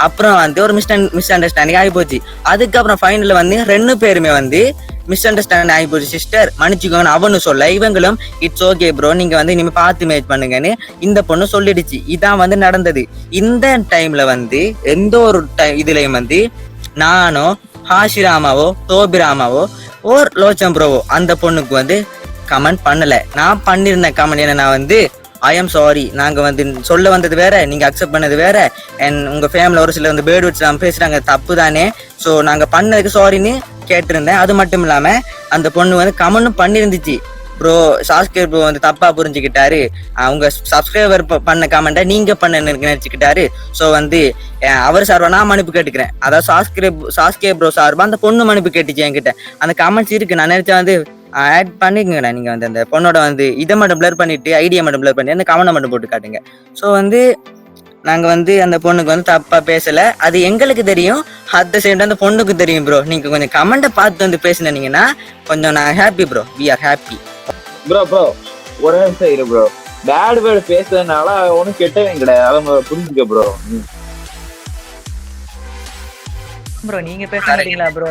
Speaker 4: அப்புறம் வந்து ஒரு மிஸ் அண்டர்ஸ்டாண்டிங் ஆகி போச்சு. அதுக்கப்புறம் ஃபைனல்ல வந்து 2 பேருமே வந்து மிஸ் அண்டர்ஸ்டாண்டிங் ஆகி போச்சு, சிஸ்டர் மன்னிச்சுக்கோன்னு அவனு சொல்ல, இவங்களும் இட்ஸ் ஓகே ப்ரோ நீங்க வந்து இனிமே பார்த்து மேட்ச் பண்ணுங்கன்னு இந்த பொண்ணு சொல்லிடுச்சு. இதான் வந்து நடந்தது. இந்த டைம்ல வந்து எந்த ஒரு இதுலயும் வந்து நானோ ஹாஷிராமாவோ டோபிராமாவோ ஓர் லோச்சம் ப்ரோவோ அந்த பொண்ணுக்கு வந்து கமெண்ட் பண்ணல. நான் பண்ணிருந்த கமெண்ட் என்ன வந்து ஐ எம் சாரி, நாங்க வந்து சொல்ல வந்தது வேற, நீங்க அக்செப்ட் பண்ணது வேற, அண்ட் உங்க ஃபேமிலில ஒரு சில வந்து பேர்ட் வேர்ட்ஸ் பேசுறாங்க, தப்பு தானே, ஸோ நாங்க பண்ணதுக்கு சாரின்னு கேட்டிருந்தேன். அது மட்டும் இல்லாம அந்த பொண்ணு வந்து கமெண்ட்டும் பண்ணிருந்துச்சு, ப்ரோ சாஸ்கே ப்ரோ வந்து தப்பா புரிஞ்சுக்கிட்டாரு, அவங்க சப்ஸ்கிரைபர் பண்ண கமெண்ட்டை நீங்க பண்ண நினைச்சுக்கிட்டாரு, ஸோ வந்து அவர் சார்பா நான் மன்னிப்பு கேட்டுக்கிறேன். அதாவது சாஸ்கே ப்ரோ சார்பா அந்த பொண்ணு மன்னிப்பு கேட்டுச்சு என்கிட்ட. அந்த கமெண்ட்ஸ் இருக்கு, நான் நினைச்சா வந்து ஆட் பண்ணிக்கங்கண்ணா. நீங்க வந்து அந்த பொண்ணோட வந்து இதை மட்டும் பிளர் பண்ணிட்டு ஐடியா மட்டும் பிளர் பண்ணி அந்த கமெண்ட் மட்டும் போட்டு காட்டுங்க. ஸோ வந்து நாங்க வந்து அந்த பொண்ணுக்கு வந்து தப்பா பேசல, அது எங்களுக்கு தெரியும், அட் த சேம் டைம் அந்த பொண்ணுக்கு தெரியும் ப்ரோ. நீங்க கொஞ்சம் கமெண்ட்டை பார்த்து வந்து பேசினீங்கன்னா கொஞ்சம் நான் happy bro, we are happy.
Speaker 8: Bro ஒரு நிமிஷம் இரு ப்ரோ. பேட் வேர்டு பேசுறதுனால ஒன்றும் கெட்டவன் கிடையாது, அதை புரிஞ்சுக்க ப்ரோ.
Speaker 5: ப்ரோ நீங்க பேச மாட்டீங்களா ப்ரோ?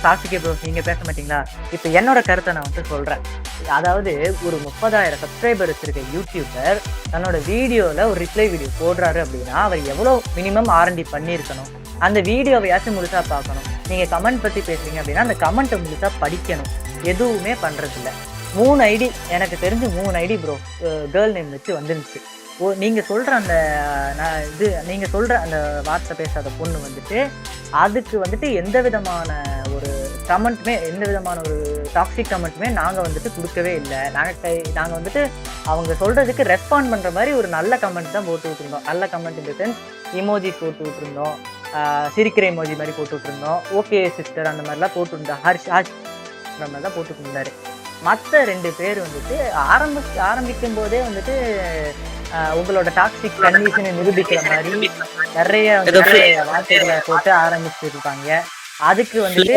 Speaker 5: சாசிக்கே ப்ரோ நீங்க பேச மாட்டீங்களா? இப்போ என்னோட கருத்தை நான் வந்து சொல்றேன். அதாவது ஒரு 30,000 சப்ஸ்கிரைபர் வச்சிருக்க யூடியூபர் தன்னோட வீடியோல ஒரு ரிப்ளை வீடியோ போடுறாரு அப்படின்னா அவர் எவ்வளோ மினிமம் R&D பண்ணியிருக்கணும், அந்த வீடியோவையாச்சும் முழுசா பார்க்கணும். நீங்க கமெண்ட் பத்தி பேசுறீங்க அப்படின்னா அந்த கமெண்ட்டை முழுசா படிக்கணும். எதுவுமே பண்றதில்ல. 3 ஐடி எனக்கு தெரிஞ்சு 3 ஐடி ப்ரோ கேர்ள் நேம் வச்சு வந்துருந்துச்சு. நீங்க சொல்ற அந்த நீங்க சொல்ற அந்த வார்த்தை பேசாத பொண்ணு வந்துட்டு அதுக்கு வந்துட்டு எந்த விதமான ஒரு கமெண்ட்டுமே, எந்த விதமான ஒரு டாக்ஸிக் கமெண்ட்டுமே நாங்கள் வந்துட்டு கொடுக்கவே இல்லை. நாங்கள் வந்துட்டு அவங்க சொல்றதுக்கு ரெஸ்பாண்ட் பண்ற மாதிரி ஒரு நல்ல கமெண்ட் தான் போட்டு விட்டுருந்தோம். நல்ல கமெண்ட் இந்த சென்ஸ் இமோஜி போட்டு விட்டுருந்தோம், சிரிக்கிற இமோஜி மாதிரி போட்டு விட்டுருந்தோம், ஓகே சிஸ்டர் அந்த மாதிரிலாம் போட்டுருந்தா, ஹர்ஷ் அந்த மாதிரி தான் போட்டு இருந்தாரு. மற்ற 2 பேர் வந்துட்டு ஆரம்பிக்கும் போதே வந்துட்டு உங்களோட டாக்ஸிக் கண்டிஷனை நிரூபிக்கிற மாதிரி நிறைய வார்த்தைகளை போட்டு ஆரம்பிச்சிருப்பாங்க. அதுக்கு வந்துட்டு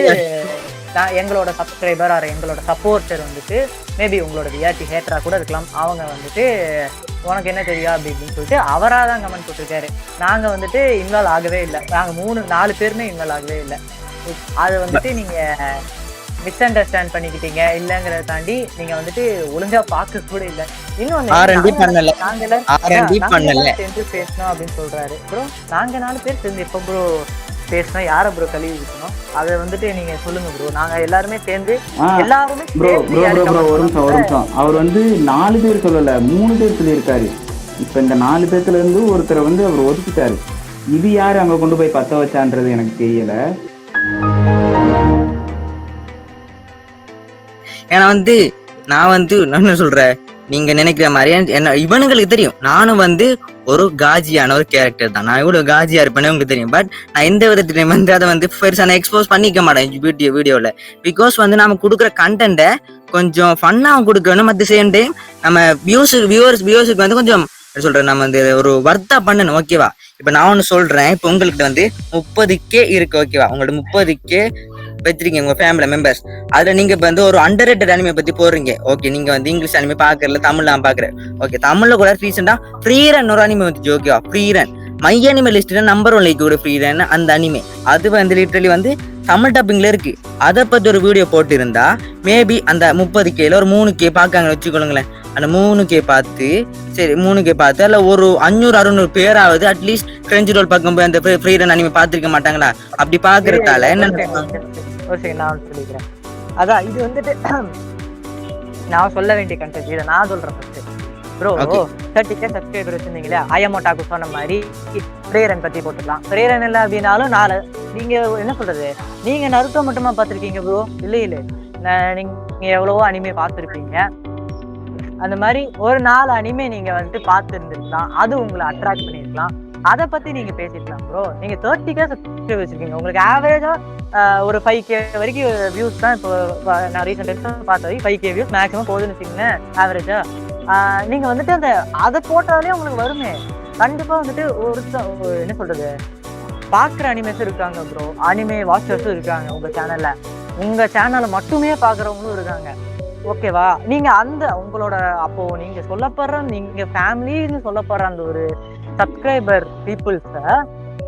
Speaker 5: எங்களோட சப்ஸ்கிரைபர் ஆர் எங்களோட சப்போர்ட்டர் வந்துட்டு மேபி உங்களோட விஆர்டி ஹேட்டரா கூட இருக்கலாம், அவங்க வந்துட்டு உனக்கு என்ன தெரியும் அப்படின்னு சொல்லிட்டு அவராக தான் கமெண்ட் போட்டிருக்காரு. நாங்கள் வந்துட்டு இன்வால்வ் ஆகவே இல்லை, நாங்கள் 3-4 பேருமே இன்வால்வ் ஆகவே இல்லை. அது வந்துட்டு நீங்கள் மிஸ் அண்டர்ஸ்டாண்ட் பண்ணிக்கிட்டீங்க இல்லங்கிறத தாண்டி நீங்க வந்துட்டு ஒழுங்கா பார்க்க கூட இல்ல. இன்னொன்னு சேர்ந்து பேசணும் அப்படின்னு சொல்றாரு ப்ரோ. நாங்க 4 பேர் சேர்ந்து எப்ப ப்ரோ பேசணும், யார ப்ரோ கழுவி விட்டணும், அதை வந்துட்டு நீங்க சொல்லுங்க ப்ரோ. நாங்க எல்லாருமே சேர்ந்து எல்லாருமே
Speaker 7: ஒரு நிமிஷம் அவர் வந்து 4 பேர் சொல்லல 3 பேர் சொல்லியிருக்காரு. இப்ப இந்த 4 பேர்த்துல இருந்து ஒருத்தரை வந்து அவர் ஒதுக்கிட்டாரு. இது யாரு அங்க கொண்டு போய் பத்த வச்சான்றது எனக்கு தெரியல.
Speaker 4: ஏன்னா வந்து நான் வந்து என்ன சொல்றேன், நீங்க நினைக்கிற மாதிரி என்ன இவனுங்களுக்கு தெரியும், நானும் வந்து ஒரு காஜியான ஒரு கேரக்டர் தான், நான் இவ்வளவு காஜியா இருப்பேன்னு உங்களுக்கு தெரியும். பட் நான் எந்த விதத்துலையும் வந்து அதை வந்து பெருசா நான் எக்ஸ்போஸ் பண்ணிக்க மாட்டேன் வீடியோல. பிகாஸ் வந்து நம்ம கொடுக்குற கண்டென்ட்டை கொஞ்சம் ஃபன்னாகவும் கொடுக்கணும், அட் தி சேம் டைம் நம்ம வியூவர்ஸுக்கு வந்து கொஞ்சம் சொல்றேன் நம்ம வந்து ஒரு வர்த்தா பண்ணணும், ஓகேவா? இப்ப நான் ஒண்ணு சொல்றேன், இப்ப உங்களுக்கு வந்து 30K இருக்கு, ஓகேவா? உங்களோட 30K வச்சிருக்கீங்க உங்க ஃபேமிலி மெம்பர்ஸ், அதுல நீங்க இப்ப வந்து ஒரு அண்டர் ரேட்டட் அனிமே பத்தி போடுறீங்க. ஓகே, நீங்க வந்து இங்கிலீஷ் அனிமே பாக்குறதுல தமிழ்ல நான் பாக்குறேன். ஓகே, தமிழ்ல கூட ரீசெண்டா ஃப்ரீ ரன் ஒரு அனிமே வந்து ஓகேவா, ஃப்ரீ ரன் மை அனிமே லிஸ்ட்ல நம்பர் 1 லைக் கூட ஃப்ரீ ரன் அந்த அனிமே. அது வந்து லிட்டரலி வந்து தமிழ் டப்பிங்ல இருக்கு. அதை பத்தி ஒரு வீடியோ போட்டு இருந்தா மேபி அந்த 30K ஒரு 3K பாக்காங்கன்னு வச்சுக்கொள்ளுங்களேன். அந்த 3K பார்த்து சரி 3K பார்த்து அல்ல ஒரு 500-600 பேராவது அட்லீஸ்ட் கிரெஞ்சி ரோல் பக்கம் போய் அந்த ஃப்ரீ ரன் அனிமே பார்த்திருக்க மாட்டாங்களா? அப்படி பாக்குறதால என்ன
Speaker 5: ஒரு செகண்ட் நான் சொல்லிக்கிறேன். அதான் இது வந்துட்டு நான் சொல்ல வேண்டிய கண்டென்ட் இதை நான் சொல்றேன் ஃபர்ஸ்ட். ப்ரோ 30K சப்ஸ்கிரைபர் வச்சிருந்தீங்களா, ஐயமோட்டாக்கு சொன்ன மாதிரி ஃப்ரீ ரன் பத்தி போட்டுக்கலாம். ஃப்ரீ ரன் இல்லை அப்படின்னாலும் நீங்க என்ன சொல்றது, நீங்க நருட்டோ மட்டுமா பார்த்துருக்கீங்க ப்ரோ? இல்லை நீங்க எவ்வளவோ அனிமே பார்த்துருப்பீங்க. அந்த மாதிரி ஒரு 4 அனிமே நீங்க வந்துட்டு பார்த்து இருந்திருக்கலாம், அது உங்களை அட்ராக்ட் பண்ணிருக்கலாம், அதை பத்தி நீங்க பேசிருக்கலாம் ப்ரோ. நீங்க 30K சப்ஸ்கிரைபர் வச்சிருக்கீங்க, உங்களுக்கு ஆவரேஜா ஒரு 5K வரைக்கும் வியூஸ் தான். இப்போ நான் ரீசெண்ட் டைம்ஸ் பார்த்த வரைக்கும் 5K வியூஸ் மேக்ஸிமம் போகுதுன்னு வச்சுக்கோங்களேன் ஆவரேஜா. நீங்க வந்துட்டு அதை போட்டாலே உங்களுக்கு வருமே கண்டிப்பா வந்துட்டு. என்ன சொல்றது, பாக்குற அனிமேஸும் இருக்காங்க ப்ரோ, அனிமே வாட்சர்ஸும் இருக்காங்க உங்க சேனல்ல. உங்க சேனலை மட்டுமே பாக்குறவங்களும் இருக்காங்க. ஓகேவா, நீங்க உங்களோட அப்போ நீங்க சொல்லப்படுற நீங்க ஃபேமிலின்னு சொல்லப்படுற அந்த ஒரு சப்ஸ்கிரைபர் பீப்புள்ஸ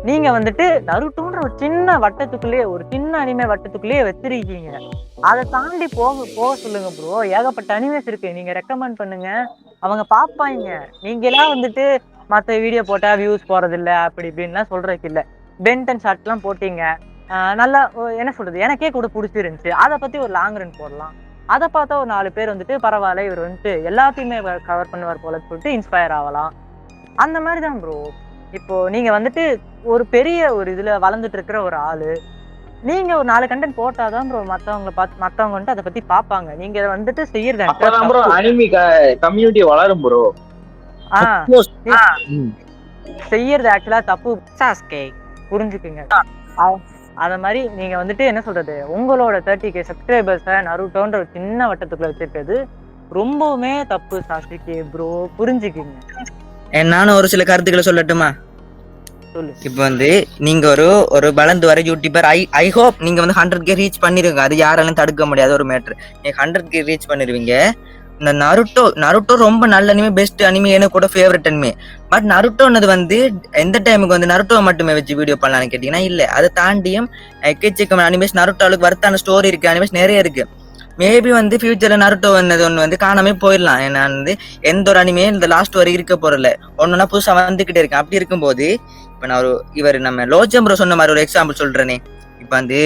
Speaker 5: நீங்க வந்துட்டு நருட்டோன்ற ஒரு சின்ன வட்டத்துக்குள்ளேயே, ஒரு சின்ன அனிமே வட்டத்துக்குள்ளேயே வச்சிருக்கீங்க. அதை தாண்டி போக சொல்லுங்க ப்ரோ. ஏகப்பட்ட அனிமேஸ் இருக்கு, நீங்க ரெக்கமெண்ட் பண்ணுங்க, அவங்க பாப்பாங்க. நீங்களாம் வந்துட்டு மற்ற வீடியோ போட்டா வியூஸ் போறது இல்லை அப்படி இப்படின்லாம் சொல்றதுக்கு இல்லை. பென்டன் ஷார்ட்லாம் போட்டீங்க, நல்லா என்ன சொல்றது, எனக்கே கூட பிடிச்சிருந்துச்சு. அதை பத்தி ஒரு லாங் ரன் போடலாம். அதை பார்த்தா ஒரு 4 பேர் வந்துட்டு பரவாயில்ல, இவர் வந்துட்டு எல்லாத்தையுமே கவர் பண்ணுவார் போல சொல்லிட்டு இன்ஸ்பயர் ஆகலாம். அந்த மாதிரி தான் ப்ரோ. இப்போ நீங்க வந்துட்டு ஒரு பெரிய ஒரு இதுல வளர்ந்துட்டு இருக்கிற ஒரு ஆளு, நீங்க ஒரு 4 கண்டென்ட் போட்டாதான் ப்ரோ மத்தவங்க வந்துட்டு அதை பத்தி பாப்பாங்க. நீங்க வந்துட்டு செய்யறது
Speaker 8: அனிமி கம்யூனிட்டி வளரும் ப்ரோ.
Speaker 5: செய்யறது ஆக்சுவலா தப்பு சாஸ்கே, புரிஞ்சுக்குங்க. அத மாதிரி நீங்க வந்துட்டு என்ன சொல்றது, உங்களோட 30K சப்ஸ்கிரைபர்ஸை நருட்டோன்ற ஒரு சின்ன வட்டத்துக்குள்ள வச்சிருக்கிறது ரொம்பவுமே தப்பு சாஸ்கே ப்ரோ, புரிஞ்சுக்குங்க.
Speaker 4: நானும் ஒரு சில கருத்துக்களை சொல்லட்டுமா? இப்ப வந்து நீங்க ஒரு வளர்ந்து வர யூடியூபர், ஐ ஹோப் நீங்க வந்து 100K ரீச் பண்ணிருங்க. அது யாராலும் தடுக்க முடியாத ஒரு மேட்ரு. நீங்க 100K ரீச் பண்ணிருவீங்க. இந்த நருட்டோ ரொம்ப நல்ல அனிமே, பெஸ்ட் அனிமே, எனக்கு கூட ஃபேவரட் அனிமே. பட் நருட்டோன்னது வந்து எந்த டைமுக்கு வந்து நருட்டோ மட்டுமே வச்சு வீடியோ பண்ணலான்னு கேட்டீங்கன்னா இல்லை. அதை தாண்டியும் எக்கச்சக்கம் அனிமேஸ், நருட்டோவுக்கு வர்த்தான ஸ்டோரி இருக்கு, அனிமேஸ் நிறைய இருக்கு. மேபி வந்து ஃபியூச்சர்ல நருட்டோ ஒன்று வந்து காணாமே போயிடலாம். ஏன்னா வந்து எந்த ஒரு அனிமே இந்த லாஸ்ட் வரை இருக்க போறல, ஒன்னொன்னா புதுசா வந்துகிட்டே இருக்கேன். அப்படி இருக்கும்போது இப்ப நான் இவர் நம்ம லோஜம் ப்ரோ சொன்ன மாதிரி ஒரு எக்ஸாம்பிள் சொல்றேனே. இப்ப வந்து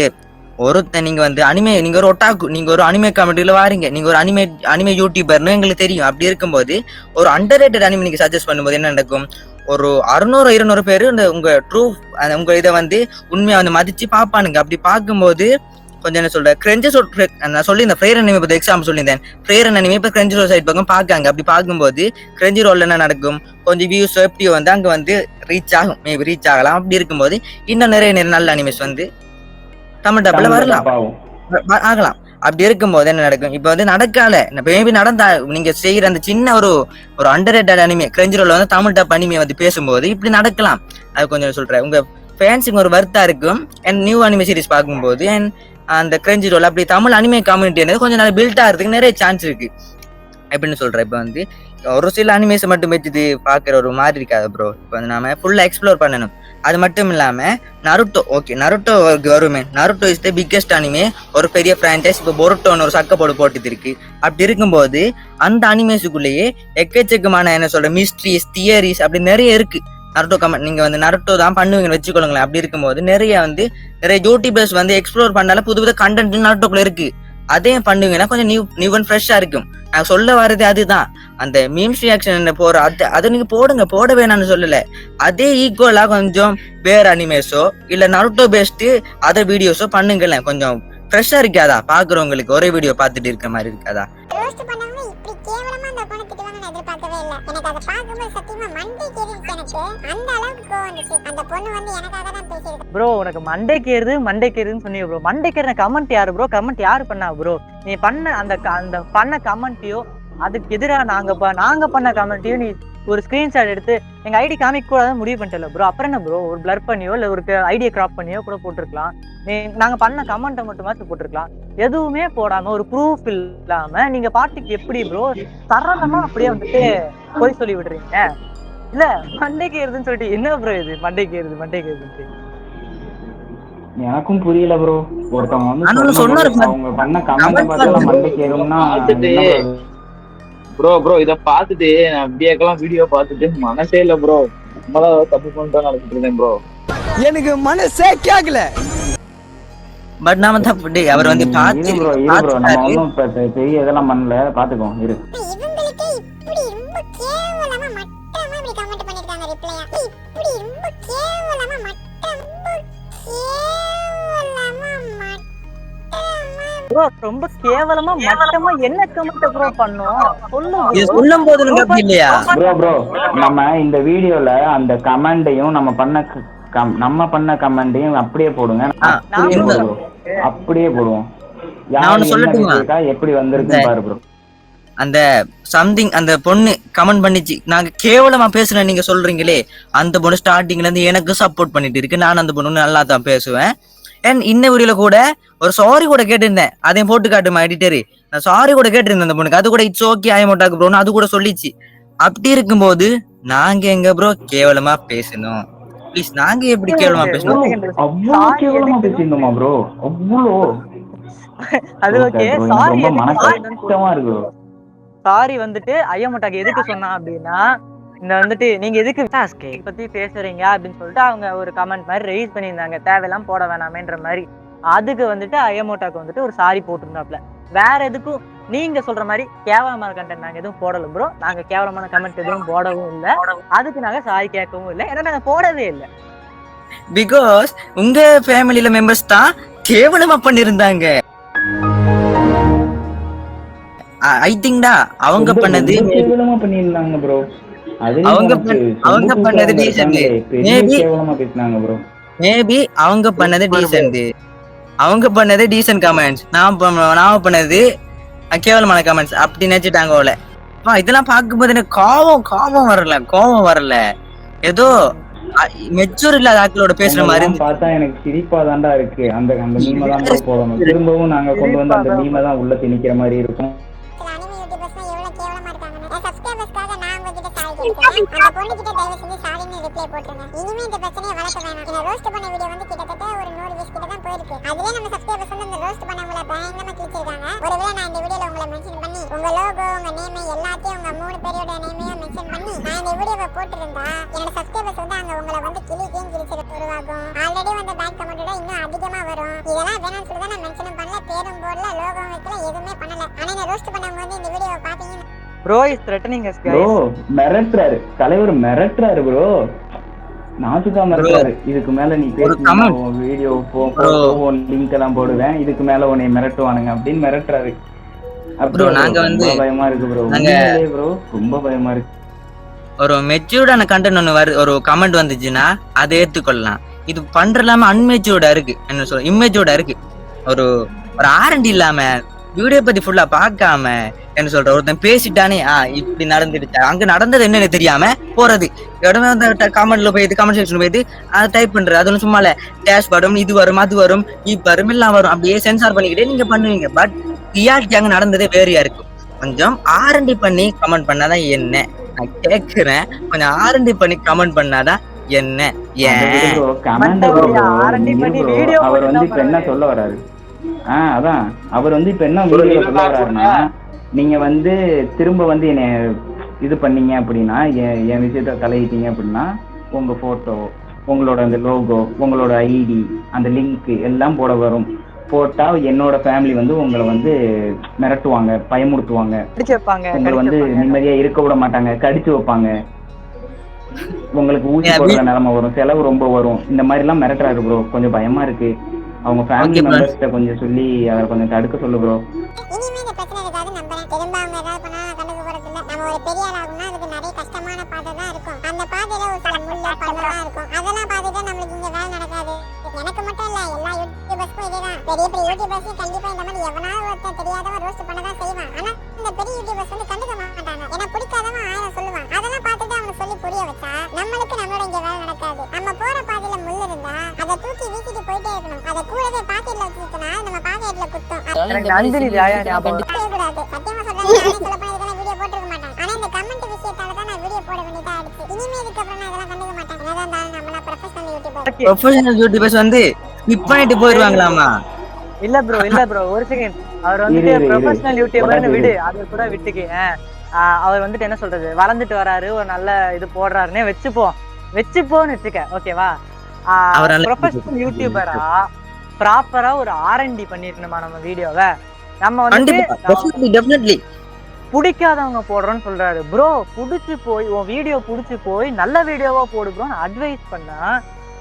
Speaker 4: நீங்க வந்து அனிமே, நீங்க ஒரு ஒட்டாக்கு, நீங்க ஒரு அனிமே கமெண்ட்ல வாரீங்க, நீங்க ஒரு அனிமே யூடியூபர்னு எங்களுக்கு தெரியும். அப்படி இருக்கும்போது ஒரு அண்டர் ரேட்டட் அனிமே நீங்க சஜஸ்ட் பண்ணும்போது என்ன நடக்கும், ஒரு 600-200 பேரு உங்க ட்ரூ உங்க இதை வந்து உண்மையா வந்து மதிச்சு பாப்பானுங்க. அப்படி பார்க்கும்போது கொஞ்சம் என்ன சொல்ற கிரெஞ்சு நான் சொல்லி இந்த ஃப்ரேர் அனிமே பத்தி எக்ஸாம்பிள் சொல்லியிருந்தேன். ஃப்ரேர் அனிமே இப்ப கிரெஞ்சு ரோல் சைட் பக்கம் பாக்காங்க. அப்படி பார்க்கும்போது கிரெஞ்சு ரோல்ல என்ன நடக்கும், கொஞ்சம் வியூஸ் எப்படியோ வந்து அங்க வந்து ரீச் ஆகும், மேபி ரீச் ஆகலாம். அப்படி இருக்கும்போது இன்னும் நிறைய நல்ல அனிமேஸ் வந்து தமிழ் டப்ல வரலாம், ஆகலாம். அப்படி இருக்கும்போது என்ன நடக்கும், இப்ப வந்து நடக்கால மேபி நடந்தா நீங்க செய்யற அந்த சின்ன ஒரு அண்டர் ரேட்டட் அனிமே கிரெஞ்சு ரோல்ல வந்து தமிழ் டப் அனிமே வந்து பேசும்போது இப்படி நடக்கலாம். அது கொஞ்சம் சொல்றேன், உங்க ஃபேன்ஸுக்கு ஒரு வருத்தா இருக்கும். அண்ட் நியூ அனிமே சீரிஸ் பார்க்கும்போது அண்ட் அந்த கிரெஞ்சி ரோல் அப்படி தமிழ் அனிமே கம்யூனிட்டி கொஞ்சம் நாள் பில்ட் ஆகிறதுக்கு நிறைய சான்ஸ் இருக்கு அப்படின்னு சொல்றேன். இப்போ வந்து ஒரு சில அனிமேஷன் மட்டும் வச்சுது பாக்குற ஒரு மாதிரி இருக்காது ப்ரோ. இப்போ வந்து நாம ஃபுல்லா எக்ஸ்ப்ளோர் பண்ணணும். அது மட்டும் இல்லாம நருட்டோ, ஓகே நருட்டோ வருமே, Naruto is the biggest anime, ஒரு பெரிய பிரான்ச்சைஸ். இப்போ பொருட்டோன்னு ஒரு சக்கப்போடு போட்டு இருக்கு. அப்படி இருக்கும்போது அந்த அனிமேஸுக்குள்ளேயே எக்கச்சக்கமான என்ன சொல்ற மிஸ்ட்ரிஸ், தியரிஸ் அப்படி நிறைய இருக்கு. நருட்டோ கமெண்ட் நீங்க வந்து நருட்டோ தான் பண்ணுவீங்கன்னு வச்சுக்கொள்ளுங்களேன். அப்படி இருக்கும்போது நிறைய யூடியூபர்ஸ் வந்து எக்ஸ்ப்ளோர் பண்ணால புது கண்டென்ட் நருட்டோக்குள்ள இருக்கு. அதே பண்ணுவீங்கன்னா கொஞ்சம் நியூ அண்ட் ஃப்ரெஷ்ஷா இருக்கும். நான் சொல்ல வர்றது அதுதான், அந்த மீம்ஸ் ரியாக்ஷன் போற அதை நீங்க போட வேணாம்னு சொல்லல. அதே ஈக்குவலா கொஞ்சம் வேற அனிமேஸோ இல்ல நருட்டோ பேஸ்ட் அதர் வீடியோஸோ பண்ணுங்களேன். கொஞ்சம் ஃப்ரெஷ்ஷா இருக்காதா பாக்குறவங்களுக்கு, ஒரே வீடியோ பார்த்துட்டு இருக்க மாதிரி இருக்காதா?
Speaker 5: ப்ரோ உனக்கு மண்டைக்கேறுன்னு சொன்னீங்க ப்ரோ. மண்டைக்கேற கமெண்ட் யாரு ப்ரோ? கமெண்ட் யாரு பண்ணா ப்ரோ? நீ பண்ண அந்த பண்ண கமெண்ட்டையோ அதுக்கு எதிராக நாங்க பண்ண கமெண்ட்டையும் நீ ஒரு ஸ்கிரீன்ஷாட் எடுத்து எங்க ஐடி காமிக்க கூடாது முடிவு பண்ணிட்டல ப்ரோ. அப்புறம் என்ன ப்ரோ, ஒரு பிளர் பண்ணியோ இல்ல ஒரு ஐடியை கிராப் பண்ணியோ கூட போட்டிருக்கலாம். நாங்க பண்ண கமெண்ட்டை மட்டுமாச்சும் போட்டிருக்கலாம். எதுவுமே போடாம ஒரு ப்ரூஃப் இல்லாம நீங்க பாட்டுக்கு எப்படி ப்ரோ சரளமா அப்படியே வந்துட்டு போய் சொல்லி விடுறீங்க? இல்ல மண்டைக்கு ஏறுதுன்னு சொல்லிட்டு என்ன ப்ரோ இது மண்டைக்கு ஏறுது?
Speaker 7: எனக்கும் புரியல ப்ரோ. ஒருத்தவங்க வந்து
Speaker 4: சொன்னாரு
Speaker 7: அவங்க பண்ண கமெண்ட் பார்த்தா மண்டைக்கு ஏறும்னா
Speaker 8: ப்ரோ இத பாத்துட்டு நான் அப்படியேக்கெல்லாம் வீடியோ பார்த்துட்டு மனசே இல்ல ப்ரோ. நம்மளாம் தப்பு பண்ணிட்டோம் நினைச்சிட்டு இருந்தேன் ப்ரோ.
Speaker 3: எனக்கு மனசே கேக்கல.
Speaker 4: பட் நாம தப்பு அவர் வந்து
Speaker 7: பாத்து ப்ரோ நம்ம ஒன்னும் பெரிய இதெல்லாம் பண்ணல. பாத்துக்கோ இரு.
Speaker 6: இவங்களுக்கே இப்படி ரொம்ப கேவலமா மட்டமா இப்படி கமெண்ட் பண்ணிருக்காங்க ரிப்ளையா. இப்படி ரொம்ப கேவலமா
Speaker 5: ப்ரோ ரொம்ப கேவலமா மட்டமா என்ன கமெண்ட் ப்ரோ பண்ணோம்
Speaker 4: சொல்லும் போது இல்லையா
Speaker 7: ப்ரோ நம்ம இந்த வீடியோல அந்த கமெண்டையும் நம்ம பண்ண கமெண்டையும் அப்படியே போடுங்க. அப்படியே போடுவோம்.
Speaker 4: நான் சொல்லட்டுமா
Speaker 7: எப்படி வந்திருக்கு பாரு ப்ரோ.
Speaker 4: அந்த சம்திங் அந்த பொண்ணு கமெண்ட் பண்ணிச்சு நாங்க கேவலமா பேசுறேன் நீங்க சொல்றீங்களே, அந்த பொண்ணு ஸ்டார்டிங்ல இருந்து எனக்கு சப்போர்ட் பண்ணிட்டு இருக்கு. நான் அந்த பொண்ணு நல்லா தான் பேசுவேன். அண்ட் இந்த வீடியோல கூட ஒரு சாரி கூட கேட்டிருந்தேன். அதையும் போட்டு காட்டுமா எடிட்டரு. நான் சாரி கூட கேட்டிருந்தேன் அந்த பொண்ணுக்கு. அது கூட இட்ஸ் ஓகே ஐமோட்டாக்கு ப்ரோன்னு அது கூட சொல்லிச்சு. அப்படி இருக்கும்போது நாங்க எங்க ப்ரோ கேவலமா பேசணும்? ப்ளீஸ் நாங்க எப்படி கேவலமா பேசணும்?
Speaker 7: அவ்வளவு கேவலமா பேசிருந்தோமா ப்ரோ? அவ்வளோ
Speaker 5: அது ஓகே. சாரி
Speaker 7: இருக்கு.
Speaker 5: சாரி வந்துட்டு ஐயமோட்டாக்கு எதுக்கு சொன்னா அப்படின்னா, இந்த வந்துட்டு நீங்க எதுக்கு டாஸ்கை பத்தி பேசுறீங்க அப்படின்னு சொல்லிட்டு அவங்க ஒரு கமெண்ட் மாதிரி ரைஸ் பண்ணியிருந்தாங்க. தேவையெல்லாம் போட வேணாமேன்ற மாதிரி. அதுக்கு வந்துட்டு ஐயமோட்டாக்கு வந்துட்டு ஒரு சாரி போட்டிருந்தாப்ல. வேற எதுக்கும் நீங்க சொல்ற மாதிரி கேவலமான கண்டென்ட் நாங்க எதுவும் போடல ப்ரோ. நாங்க கேவலமான கமெண்ட் எதுவும் போடவும் இல்லை. அதுக்கு நாங்க சாரி கேட்கவும் இல்லை. ஏன்னா நாங்க போடவே இல்லை.
Speaker 4: பிகாஸ் உங்க ஃபேமிலியில மெம்பர்ஸ் தான் கேவலமா பண்ணிருந்தாங்க. ஐ திங்க் அவங்க பண்ணது
Speaker 7: கேவலமா பண்ணிருந்தாங்க ப்ரோ.
Speaker 4: அவங்க பண்ணது டீசன்ட். மேபி அவங்க பண்ணது டீசன்ட். அவங்க பண்ணது டீசன்ட் கமெண்ட்ஸ். நாம பண்ணது கேவலமான கமெண்ட்ஸ் அப்படி நினைச்சிட்டாங்க போல. இதெல்லாம் பார்க்கும்போது எனக்கு கோபம் வரல. ஏதோ மெச்சூர் இல்லாத ஆட்களோட பேசுற மாதிரி
Speaker 7: பார்த்தா எனக்கு சிரிப்பா தாண்டா இருக்கு. அந்த மீமை தான் போடணும். திரும்பவும் நாங்க கொண்டு வந்து அந்த மீமை தான் உள்ள திணிக்கிற மாதிரி இருக்கும்.
Speaker 6: அந்த பொண்ணு கிட்ட தயவு செஞ்சு சாரின்னு ரிப்ளை போட்டுருங்க. இனிமே இந்த பிரச்சனையை வளர்க்க வேணாம். இந்த ரோஸ்ட் பண்ண வீடியோ வந்து கிட்டத்தட்ட ஒரு 100 வியூஸ் கிட்ட தான் போயிருக்கு. அதுலயே நம்ம சப்ஸ்கிரைபர்ஸ் வந்து இந்த ரோஸ்ட் பண்ணவங்கள பயங்கரமா கிளிச்சிருக்காங்க. ஒருவேளை நான் இந்த வீடியோல உங்களை மென்ஷன் பண்ணி உங்க லோகோ உங்க நேம் எல்லாத்தையும் உங்க 3 பேரோட நேமையும் மென்ஷன் பண்ணி நான் இந்த வீடியோவை போட்டுருந்தா என்னோட சப்ஸ்கிரைபர்ஸ் வந்து அங்க உங்களை வந்து கிழிச்சு உருவாகும். ஆல்ரெடி வந்து பேக் கமெண்டோட இன்னும் அதிகமா வரும். இதெல்லாம் வேணாம்னு சொல்லி தான் நான் மென்ஷனும் பண்ணல, பேரும் போடல, லோகோ வைக்கல, எதுவுமே பண்ணல. ஆனா இந்த ரோஸ்ட் பண்ணவங்க வந்து இந்த வீடியோவை பாத்தீங்கன்னா
Speaker 5: bro is threatening us guys.
Speaker 7: bro மிரட்டறாரு தலைவர் மிரட்டறாரு bro. நாசுகா மிரட்டறாரு. இதுக்கு மேல நீ பேசுனா வீடியோ லிங்க் எல்லாம் போடுவேன். இதுக்கு மேல உன்னை மிரட்டுவானுங்க அப்படின்னு மிரட்டறாரு.
Speaker 4: bro நாங்க வந்து
Speaker 7: பயமா இருக்கு bro. bro ரொம்ப பயமா இருக்கு.
Speaker 4: ஒரு மெச்சூர்டான கண்டென்ட் ஒன்னு ஒரு கமெண்ட் வந்துச்சுன்னா அதை ஏத்துக்கொள்ளலாம். இது பண்றலாம அன்மெச்சூர்டா இருக்கு. என்ன சொல்ற இம்மெச்சூர்டா இருக்கு. ஒரு ஆரண்டி இல்லாம வீடியோ பத்தி ஃபுல்லா பார்க்காம என்ன சொல்ற ஒருத்தன் பேசிட்டானே இப்படி நடந்துடுச்சா அங்க நடந்தது என்னன்னு தெரியாம போறது. உடனே வந்து கமெண்ட்ல போயிட்டு கமெண்ட் செக்ஷன்ல போயிட்டு அதை டைப் பண்றது. அது ஒன்றும் சும்மா இல்ல டேஷ் வரும், இது வரும், அது வரும், வரும், எல்லாம் வரும். அப்படியே சென்சார் பண்ணிக்கிட்டே நீங்க பண்ணுவீங்க. பட் ரியாலிட்டி அங்க நடந்ததே வேறையா இருக்கும். கொஞ்சம் ஆரண்டி பண்ணி கமெண்ட் பண்ணாதான் என்ன நான் கேக்குறேன். கொஞ்சம் ஆரண்டி பண்ணி கமெண்ட் பண்ணாதான் என்ன.
Speaker 7: அவர் வந்து இப்ப என்ன சொல்ல வராரு? அதான் அவர் வந்து இப்ப என்ன வீடியோல சொல்ல வர்றாருன்னா, நீங்க வந்து திரும்ப வந்து என்னை இது பண்ணீங்க அப்படின்னா, என் விஷயத்த தலையிட்டீங்க அப்படின்னா உங்க போட்டோ, உங்களோட அந்த லோகோ, உங்களோட ஐடி, அந்த லிங்க் எல்லாம் போட வரும். போட்டா என்னோட ஃபேமிலி வந்து உங்களை வந்து மிரட்டுவாங்க, பயமுறுத்துவாங்க, உங்களை வந்து நிம்மதியா இருக்க விட மாட்டாங்க, கடிச்சு வைப்பாங்க, உங்களுக்கு ஊசி போடுற நிலைமை வரும், செலவு ரொம்ப வரும். இந்த மாதிரி எல்லாம் மிரட்டுறாரு ப்ரோ. கொஞ்சம் பயமா இருக்கு. அவங்க ஃபேமிலி மெம்பர்ஸ்ட்ட கொஞ்சம் சொல்லி அவரை கொஞ்சம் தடுக்க சொல்லு ப்ரோ.
Speaker 6: இனிமே இந்த பிரச்சனை இருக்காது நம்புறேன். திரும்ப அவங்க ஏதாவது பண்ணா கண்டுக்க போறது இல்ல. நம்ம ஒரு பெரிய ஆள் ஆகணும்னா அதுக்கு நிறைய கஷ்டமான பாதை தான் இருக்கும். அந்த பாதையில ஒரு சில முள்ள பள்ளம் இருக்கும். அதெல்லாம் பார்த்துட்டு நம்மளுக்கு இங்க வேலை நடக்காது. எனக்கு மட்டும் இல்ல, எல்லா யூடியூபர்ஸ்க்கும் இதேதான். பெரிய பெரிய யூடியூபர்ஸும் கண்டிப்பா இந்த மாதிரி எவனாவது ஒருத்தன் தெரியாதவன் ரோஸ்ட் பண்ணதான் செய்வான். ஆனா இந்த பெரிய யூடியூபர்ஸ் வந்து கண்டுக்க மாட்டாங்க. ஏன்னா பிடிக்காதவன் 1000 சொல்லுவான். அதெல்லாம் பார்த்துட்டு அவனுக்கு சொல்லி புரிய வச்சா
Speaker 5: எனக்கு நந்தினி ஜாயா ஞாபகம்
Speaker 6: செய்யக்கூடாது. சத்தியமா சொல்றேன், நானே சொல்லப் போனா இதெல்லாம் வீடியோ போட்டிருக்க மாட்டேன். ஆனா இந்த கமெண்ட் விஷயத்தால தான் நான் வீடியோ போட வேண்டியதா ஆயிடுச்சு. இனிமே இதுக்கப்புறம் நான் இதெல்லாம் கண்டுக்க மாட்டேன். என்னதான் இருந்தாலும் நம்மளா ப்ரொஃபஷனல் யூடியூபர்.
Speaker 4: ப்ரொஃபஷனல் யூடியூபர்ஸ் வந்து ஸ்கிப் பண்ணிட்டு போயிடுவாங்களாமா?
Speaker 5: இல்ல ப்ரோ ஒரு செகண்ட். அவர் வந்துட்டு ப்ரொஃபஷனல் யூடியூபர்னு விடு, அது கூட விட்டுக்கு. அவர் வந்துட்டு என்ன சொல்றது, வளர்ந்துட்டு வராரு, ஒரு நல்ல இது போடுறாருன்னே வச்சுப்போன்னு வச்சுக்க, ஓகேவா? ப்ரொஃபஷனல் யூடியூபரா ப்ராப்பரா ஒரு R&D பண்ணிருக்கணுமா நம்ம வீடியோவை. நம்ம வந்து பிடிக்காதவங்க போடுறோன்னு சொல்றாரு ப்ரோ. புடிச்சு போய் உன் வீடியோ புடிச்சு போய் நல்ல வீடியோவா போடு ப்ரோ அட்வைஸ் பண்ணா,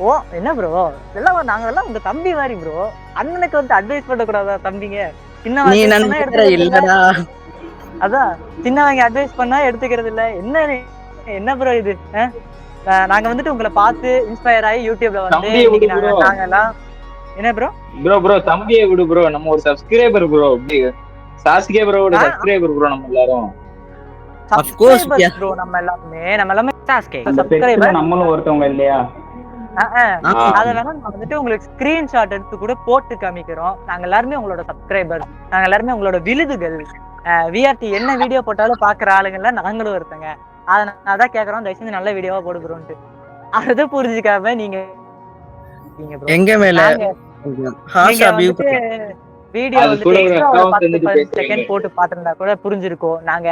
Speaker 5: ஓ என்ன ப்ரோ எல்லாம் நாங்க எல்லாம் உங்க தம்பி மாதிரி ப்ரோ, அண்ணனுக்கு வந்து அட்வைஸ் பண்ணக்கூடாதா தம்பிங்க? அதான் சின்னவங்க அட்வைஸ் பண்ணா எடுத்துக்கிறது இல்ல. என்ன ப்ரோ இது? நாங்க வந்துட்டு உங்களை பார்த்து இன்ஸ்பயர் ஆகி யூடியூப்ல வந்து நாங்க எல்லாம் என்ன ப்ரோ
Speaker 8: தம்பியை விடு ப்ரோ, நம்ம ஒரு சப்ஸ்கிரைபர் ப்ரோ, சாஸ்கே ப்ரோவோட சப்ஸ்கிரைபர் ப்ரோ நம்ம எல்லாரும்.
Speaker 4: ஆஃப் கோர்ஸ்
Speaker 5: ப்ரோ நம்ம எல்லாமே சாஸ்கே சப்ஸ்கிரைபர்,
Speaker 7: நம்மளும் ஒருத்தவங்க இல்லையா?
Speaker 5: அத வேணா நான் வந்துட்டு உங்களுக்கு ஸ்கிரீன்ஷாட் எடுத்து கூட போட்டு காமிக்கிறோம். நாங்க எல்லாருமே உங்களோட சப்ஸ்கிரைபர், நாங்க எல்லாருமே உங்களோட விழுதுகள். விஆர்டி என்ன வீடியோ போட்டாலும் பாக்குற ஆளுங்கள்ல நாங்களும் ஒருத்தங்க. அதான் கேக்குறோம், தயவு செஞ்சு நல்ல வீடியோவா போடு ப்ரோன்ட்டு. அதை புரிஞ்சுக்காம நீங்க
Speaker 4: எங்க மேல
Speaker 5: வீடியோ வந்துட்டு 10 செகண்ட் போட்டு பாத்துருந்தா கூட புரிஞ்சிருக்கோம். நாங்க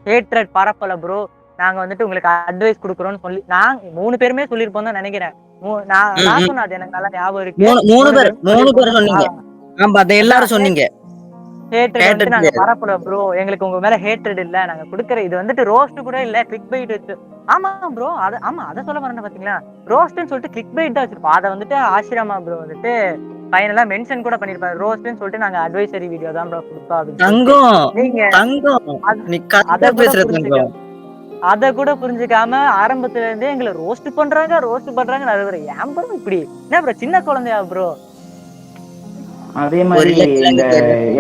Speaker 5: ஹேட்ரட் பரப்பல ப்ரோ, நாங்க வந்துட்டு உங்களுக்கு அட்வைஸ் கொடுக்குறோம்னு சொல்லி நாங்க 3 பேருமே சொல்லிருப்போம் தான் நினைக்கிறேன். நான் சொன்னது எனக்கு நல்லா ஞாபகம் இருக்கு.
Speaker 4: 3 பேர் சொன்னீங்க. ஆமா, அத எல்லாரும் சொன்னீங்க.
Speaker 5: ஹேட்ரட் வந்து நாங்க பரப்பல ப்ரோ, எங்களுக்கு உங்க மேல ஹேட்ரட் இல்ல, நாங்க கொடுக்குற இது வந்துட்டு ரோஸ்ட் கூட இல்ல, கிளிக் பைட் வச்சு. ஆமா ப்ரோ, அத சொல்ல வரேன் பாத்தீங்களா, ரோஸ்ட்னு சொல்லிட்டு கிளிக் பைட் தான் வச்சிருப்போம். அதை வந்துட்டு ஆசிரமா ப்ரோ வந்துட்டு ஃபைனலா மென்ஷன் கூட பண்ணிருப்பாரு, ரோஸ்ட்னு சொல்லிட்டு நாங்க அட்வைசரி வீடியோ தான் ப்ரோ கொடுப்போம் அப்படின்னு. அத கூட புரிஞ்சுக்காம ஆரம்பத்துல இருந்தே எங்களை ரோஸ்ட் பண்றாங்க நடுவர். ஏன் ப்ரோ இப்படி? என்ன ப்ரோ சின்ன குழந்தையா ப்ரோ?
Speaker 7: அதே மாதிரி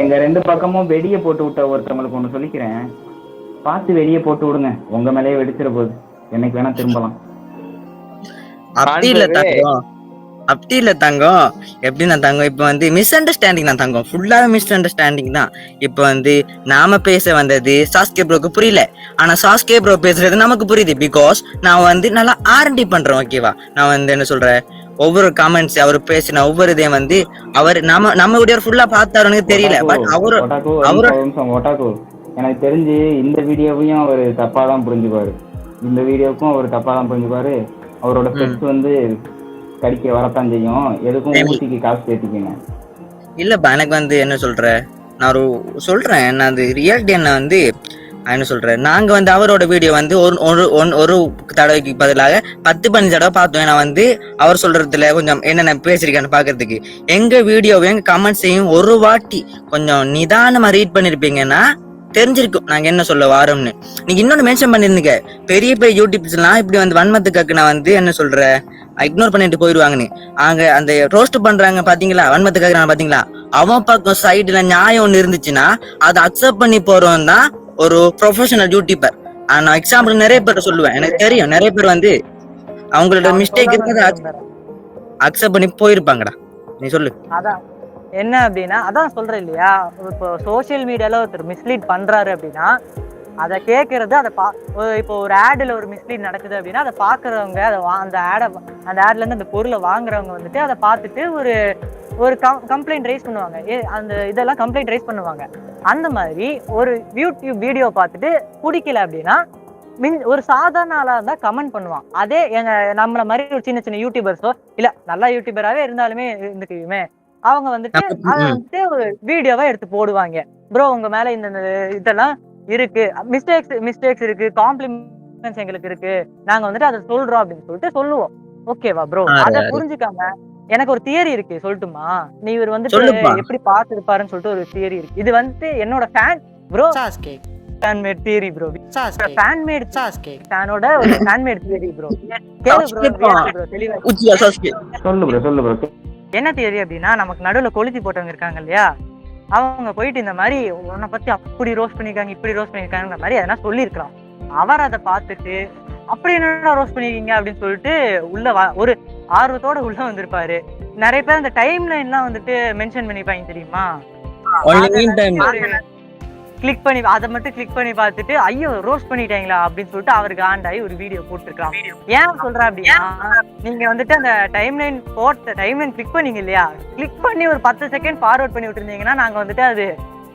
Speaker 7: எங்க 2 பக்கமும் வெடியை போட்டு விட்ட ஒருத்தவங்களுக்கு ஒண்ணு சொல்லிக்கிறேன், பார்த்து வெளியே போட்டு விடுங்க, உங்க மேலேயே வெடிச்சிட போகுது, என்னைக்கு வேணா திரும்பலாம்.
Speaker 4: அப்படி இல்ல தங்கம். எப்படின்னா தங்கம், இப்ப வந்து மிஸ் அண்டர்ஸ்டாண்டிங் தான் தங்கம், ஃபுல்லாவே மிஸ் அண்டர்ஸ்டாண்டிங் தான். இப்ப வந்து நாம பேச வந்தது சாஸ்கே ப்ரோக்கு புரியல, ஆனா சாஸ்கே ப்ரோ பேசுறது நமக்கு புரியுது. பிகாஸ் நான் வந்து நல்லா R&D பண்றேன், ஓகேவா? நான் வந்து என்ன சொல்றேன், ஒவ்வொரு கமெண்ட்ஸ் அவர் பேசின ஒவ்வொரு இதையும் வந்து அவர் நம்ம வீடியோ ஃபுல்லா பார்த்தாருன்னு தெரியல. பட்
Speaker 7: எனக்கு தெரிஞ்சு இந்த வீடியோவையும் அவர் தப்பா தான் புரிஞ்சுக்குவாரு, இந்த வீடியோவுக்கும் அவர் தப்பா தான் புரிஞ்சுக்குவாரு. அவரோட பெட்ஸ் வந்து கடிக்க வரத்தான் செய்யும், எதுக்கும் ஊட்டிக்கு காசு ஏத்திக்கங்க.
Speaker 4: இல்லப்பா, எனக்கு வந்து என்ன சொல்ற, நான் சொல்றேன், என்ன அது ரியாலிட்டி என்ன வந்து என்ன சொல்றேன், நாங்க வந்து அவரோட வீடியோ வந்து ஒரு தடவைக்கு பதிலாக 10-15 தடவை பார்த்தோம். ஏன்னா வந்து அவர் சொல்றதுல கொஞ்சம் என்னென்ன பேசிருக்கான்னு பாக்குறதுக்கு. எங்க வீடியோவையும் எங்க கமெண்ட்ஸையும் ஒரு வாட்டி கொஞ்சம் நிதானமா ரீட் பண்ணிருப்பீங்கன்னா தெரிஞ்சிருக்கும் நாங்க என்ன சொல்ல வாரோம்னு. நீங்க இன்னொன்னு மென்ஷன் பண்ணிருந்தீங்க, பெரிய பெரிய யூடியூப்ஸ் எல்லாம் இப்படி வந்து வன்மத்துக்காக்கு நான் வந்து என்ன சொல்ற இக்னோர் பண்ணிட்டு போயிடுவாங்கன்னு. அங்க அந்த ரோஸ்ட் பண்றாங்க பாத்தீங்களா, வன்மத்துக்காக நான் பாத்தீங்களா, அவன் பக்கம் சைடுல நியாயம் ஒண்ணு இருந்துச்சுன்னா அதை அக்செப்ட் பண்ணி போறவன் தான் ஒரு ப்ரொஃபஷனல் யூடியூபர். நான் எக்ஸாம்பிள் நிறைய பேர் சொல்லுவேன், எனக்கு தெரியும் நிறைய பேர் வந்து அவங்களோட மிஸ்டேக் இருக்கிறத அக்செப்ட் பண்ணி போயிருப்பாங்கடா. நீ சொல்லு.
Speaker 5: அதான் என்ன அப்படின்னா, அதான் சொல்றேன் இல்லையா, இப்போ சோசியல் மீடியால ஒருத்தர் மிஸ்லீட் பண்றாரு அப்படின்னா அதை கேட்கறது, இப்போ ஒரு ஆட்ல ஒரு மிஸ்லீட் நடக்குது அப்படின்னா அதை பாக்குறவங்க, அந்த ஆட்ல இருந்து அந்த பொருளை வாங்குறவங்க வந்துட்டு அதை பார்த்துட்டு ஒரு கம்ப்ளைண்ட் ரைஸ் பண்ணுவாங்க. அந்த இதெல்லாம் கம்ப்ளைண்ட் ரைஸ் பண்ணுவாங்க. அந்த மாதிரி ஒரு யூடியூப் வீடியோ பார்த்துட்டு பிடிக்கல அப்படின்னா ஒரு சாதாரண ஆளா இருந்தா கமெண்ட் பண்ணுவான். அதே நம்மள மாதிரி ஒரு சின்ன சின்ன யூடியூபர்ஸோ இல்ல நல்ல யூடியூபராகவே இருந்தாலுமே இருந்துக்குமே, அவங்க வந்துட்டு அதை வந்துட்டு ஒரு வீடியோவா எடுத்து போடுவாங்க. ப்ரோ உங்க மேல இந்த இதெல்லாம் இருக்கு, மிஸ்டேக்ஸ் இருக்கு, காம்ப்ளிமெண்ட்ஸ் எங்களுக்கு இருக்கு, நாங்க வந்துட்டு அதை சொல்றோம் அப்படின்னு சொல்லிட்டு சொல்லுவோம். ஓகேவா ப்ரோ? அதை புரிஞ்சுக்காம எனக்கு ஒரு தியரி இருக்கு, சொல்லட்டுமா? நீ இவர் வந்துட்டு எப்படி பார்த்திருப்பாருன்னு சொல்லிட்டு ஒரு தியரி இருக்கு. இது வந்துட்டு என்னோட ஃபேன்மேட் தியரி ப்ரோ. ஃபேன்மேட் ஃபேனோட ஒரு ஃபேன்மேட் தியரி ப்ரோ. கேளு ப்ரோ, தெளிவா
Speaker 7: சொல்லு ப்ரோ.
Speaker 5: என்ன தியரி அப்படின்னா, நமக்கு நடுவுல கொளுத்தி போட்டவங்க இருக்காங்க இல்லையா, அவங்க போயிட்டு இந்த மாதிரி உன்னை பத்தி அப்படி ரோஸ்ட் பண்ணிருக்காங்க, இப்படி ரோஸ்ட் பண்ணிருக்காங்கிற மாதிரி எதனா சொல்லியிருக்கலாம். அவர் அதை பார்த்துட்டு அப்படி என்னடா ரோஸ்ட் பண்ணிருக்கீங்க அப்படின்னு சொல்லிட்டு உள்ள ஒரு ஆர்வத்தோட உள்ள வந்திருப்பாரு. நிறைய பேர் அந்த டைம் லைன்லாம் வந்துட்டு மென்ஷன் பண்ணிப்பாங்க தெரியுமா?
Speaker 4: only mean time.
Speaker 5: கிளிக் பண்ணி அதை மட்டும் கிளிக் பண்ணி பார்த்துட்டு ஐயோ ரோஸ்ட் பண்ணிட்டாங்களா அப்படின்னு சொல்லிட்டு அவருக்கு ஆண்டாயி ஒரு வீடியோ போட்டுருக்கலாம். ஏன் சொல்றேன் அப்படின்னா, நீங்க வந்துட்டு அந்த டைம்லைன் கிளிக் பண்ணீங்க இல்லையா, கிளிக் பண்ணி ஒரு 10 செகண்ட் ஃபார்வர்ட் பண்ணி விட்டுருந்தீங்கன்னா நாங்க வந்துட்டு அது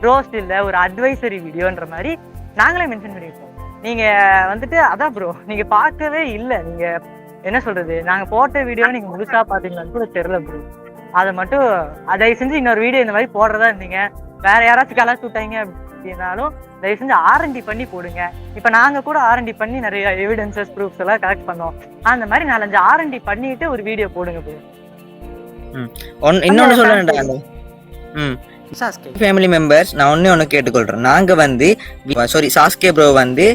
Speaker 5: ரோஸ்ட் இல்ல ஒரு அட்வைசரி வீடியோன்ற மாதிரி நாங்களே மென்ஷன் பண்ணிருக்கோம். நீங்க வந்துட்டு அதான் ப்ரோ நீங்க பார்க்கவே இல்லை. நீங்க என்ன சொல்றது, நாங்க போட்ட வீடியோ நீங்க முழுசா பாத்தீங்கன்னு கூட தெரியல ப்ரோ. அதை மட்டும் அதை செஞ்சு இன்னொரு வீடியோ இந்த மாதிரி போடுறதா இருந்தீங்க, வேற யாராச்சும் கலாச்சு விட்டாங்க அப்படின்னாலும் தயவு செஞ்சு R&D பண்ணி போடுங்க. இப்ப நாங்க கூட R&D பண்ணி நிறைய எவிடன்சஸ் ப்ரூஃப்ஸ் எல்லாம் கலெக்ட் பண்ணோம். அந்த மாதிரி 4-5 R&D பண்ணிட்டு ஒரு வீடியோ போடுங்க ப்ரோ.
Speaker 4: இன்னொன்னு சொல்றேன், ஃபேமிலி மெம்பர்ஸ் நான் ஒன்னு கேட்டுக்கொள்றேன். நாங்க வந்து சாஸ்கே ப்ரோ வந்து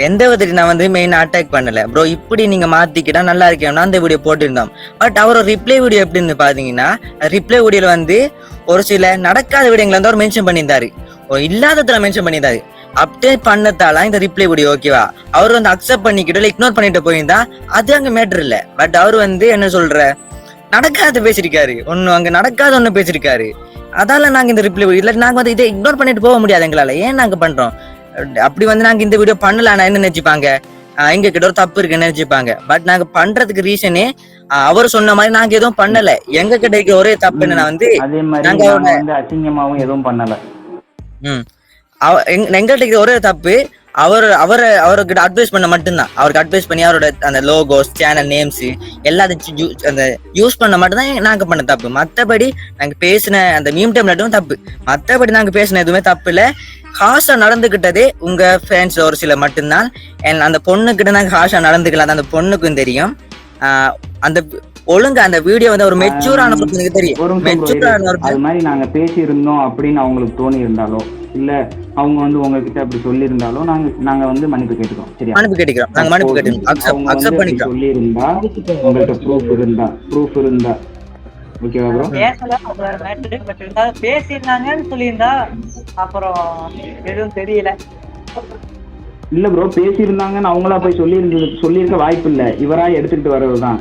Speaker 4: எந்த விதத்துல நான் வந்து மெயின் அட்டாக் பண்ணல ப்ரோ. இப்படி நீங்க மாத்திக்கிட்டா நல்லா இருக்கேன்னா அந்த வீடியோ போட்டுருந்தோம். பட் அவரோட ரிப்ளை வீடியோ எப்படின்னு பாத்தீங்கன்னா, ரிப்ளை வீடியோல வந்து ஒரு சில நடக்காத விடயங்களை வந்து அவர் மென்ஷன் பண்ணியிருந்தாரு, இல்லாததுல மென்ஷன் பண்ணியிருந்தாரு. அப்டேட் பண்ணதால இந்த ரிப்ளை வீடியோ ஓகேவா, அவர் வந்து அக்செப்ட் பண்ணிக்கிட்டு இல்லை இக்னோர் பண்ணிட்டு போயிருந்தா அது அங்க மேட்டர் இல்லை. பட் அவர் வந்து என்ன சொல்ற நடக்காத பேசிருக்காரு, அங்க நடக்காத ஒண்ணு பேசிருக்காரு. அதால நாங்க இந்த ரிப்ளை இல்ல நாங்க வந்து இதை இக்னோர் பண்ணிட்டு போக முடியாது எங்களால. ஏன் நாங்க பண்றோம் அப்படி வந்து நாங்க இந்த வீடியோ பண்ணலாம் என்ன நினைச்சுப்பாங்க, எங்க கிட்ட ஒரு தப்பு இருக்குன்னு நினைச்சுப்பாங்க. பட் நாங்க பண்றதுக்கு ரீசனே அவர் சொன்ன மாதிரி நாங்க எதுவும் பண்ணல. எங்க கிட்ட இருக்க ஒரே தப்பு என்னன்னா வந்து
Speaker 7: நாங்க அசிங்கமாவும் எதுவும் பண்ணல.
Speaker 4: எங்கள்கிட்ட ஒரே தப்பு அவர்கிட்ட அட்வைஸ் பண்ண மட்டும்தான். அவருக்கு அட்வைஸ் பண்ணி அவரோட அந்த லோகோஸ் சேனல் நேம்ஸ் எல்லாத்தையும் அந்த யூஸ் பண்ண மட்டும்தான் நாங்க பண்ண தப்பு. மற்றபடி நாங்க பேசின அந்த மீம் டைம்ல தப்பு, மற்றபடி நாங்க பேசின எதுவுமே தப்பு இல்லை. ஹாஷா நடந்துகிட்டதே உங்க ஃபேன்ஸ் ஒரு சில மட்டும்தான். அந்த பொண்ணுகிட்ட நாங்க ஹாஷா நடந்துக்கலாம், அந்த பொண்ணுக்கும் தெரியும். அந்த ஒழுங்கா அந்த வீடியோ வந்து ஒரு மெச்சூரான பொண்ணுக்கு தெரியும்.
Speaker 7: அது மாதிரி நாங்க பேசி இருந்தோம் அப்படின்னு அவங்களுக்கு தோணி இருந்தாலோ இல்ல அவங்க வந்து உங்ககிட்ட அப்படி சொல்லி இருந்தாலும் நாங்க வந்து மன்னிப்பு கேட்டுக்கிறோம். சரியா,
Speaker 4: மன்னிப்பு கேட்டுக்கிறோம். நாங்க மன்னிப்பு கேட்டுக்கிறோம், அக்செப்ட் பண்ணிக்கிறோம்.
Speaker 7: சொல்லி இருந்தா உங்கள்ட்ட ப்ரூஃப் இருந்தா ஓகேவா ப்ரோ?
Speaker 5: பேசிருந்தாங்கன்னு சொல்லியிருந்தா அப்புறம் எதுவும் தெரியல.
Speaker 7: இல்ல ப்ரோ, பேசியிருந்தாங்கன்னு அவங்களா போய் சொல்லியிருக்க வாய்ப்பு இல்லை, இவரா எடுத்துக்கிட்டு வர்றதுதான்.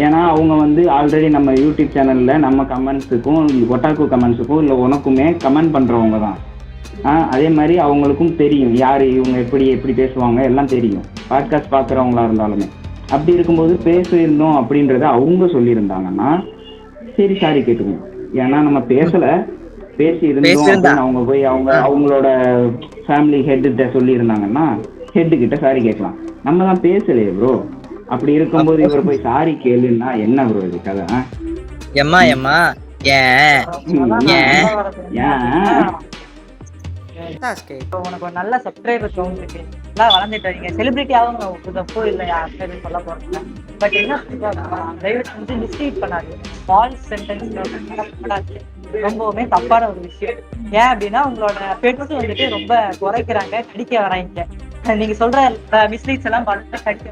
Speaker 7: ஏன்னா அவங்க வந்து ஆல்ரெடி நம்ம யூடியூப் சேனல்ல நம்ம கமெண்ட்ஸுக்கும் ஒட்டாக்கு கமெண்ட்ஸுக்கும் இல்லை உனக்குமே கமெண்ட் பண்றவங்க தான். அதே மாதிரி அவங்களுக்கும் தெரியும் யாரு இவங்க, எப்படி பேசுவாங்க எல்லாம் தெரியும், பாட்காஸ்ட் பாக்குறவங்களா இருந்தாலுமே. அப்படி இருக்கும்போது பேசியிருந்தோம் அப்படின்றத அவங்க சொல்லியிருந்தாங்கன்னா சரி சாரி கேட்டுக்கணும். ஏன்னா நம்ம பேசி இருந்தோம் அவங்க போய் அவங்களோட ஃபேமிலி ஹெட் சொல்லி இருந்தாங்கன்னா ஹெட் கிட்ட சாரி கேட்கலாம். நம்ம தான் பேசலையே ப்ரோ. அப்படி இருக்கும்போது இவர் போய் சாரி கேளுன்னா என்ன ப்ரோ இது கதை?
Speaker 5: உனக்கு ஒரு நல்ல சப்ஸ்கிரைபர் கவுண்ட் இருக்கு, எல்லாம் வளர்ந்துட்டு வரீங்க, செலிபிரிட்டி ஆகும் இல்லையா சொல்ல போறேன். பட் என்ன தயவு செஞ்சு மிஸ்லீட் பண்ணாது, ஃபால்ஸ் சென்டென்ஸ் ரொம்பவுமே தப்பான ஒரு விஷயம். ஏன் அப்படின்னா உங்களோட பெட்ஸ் வந்துட்டு ரொம்ப குறைக்கிறாங்க, கடிக்க வராங்க. நீங்க சொல்ற மிஸ்லீட்ஸ் எல்லாம் பண்ண கடிக்க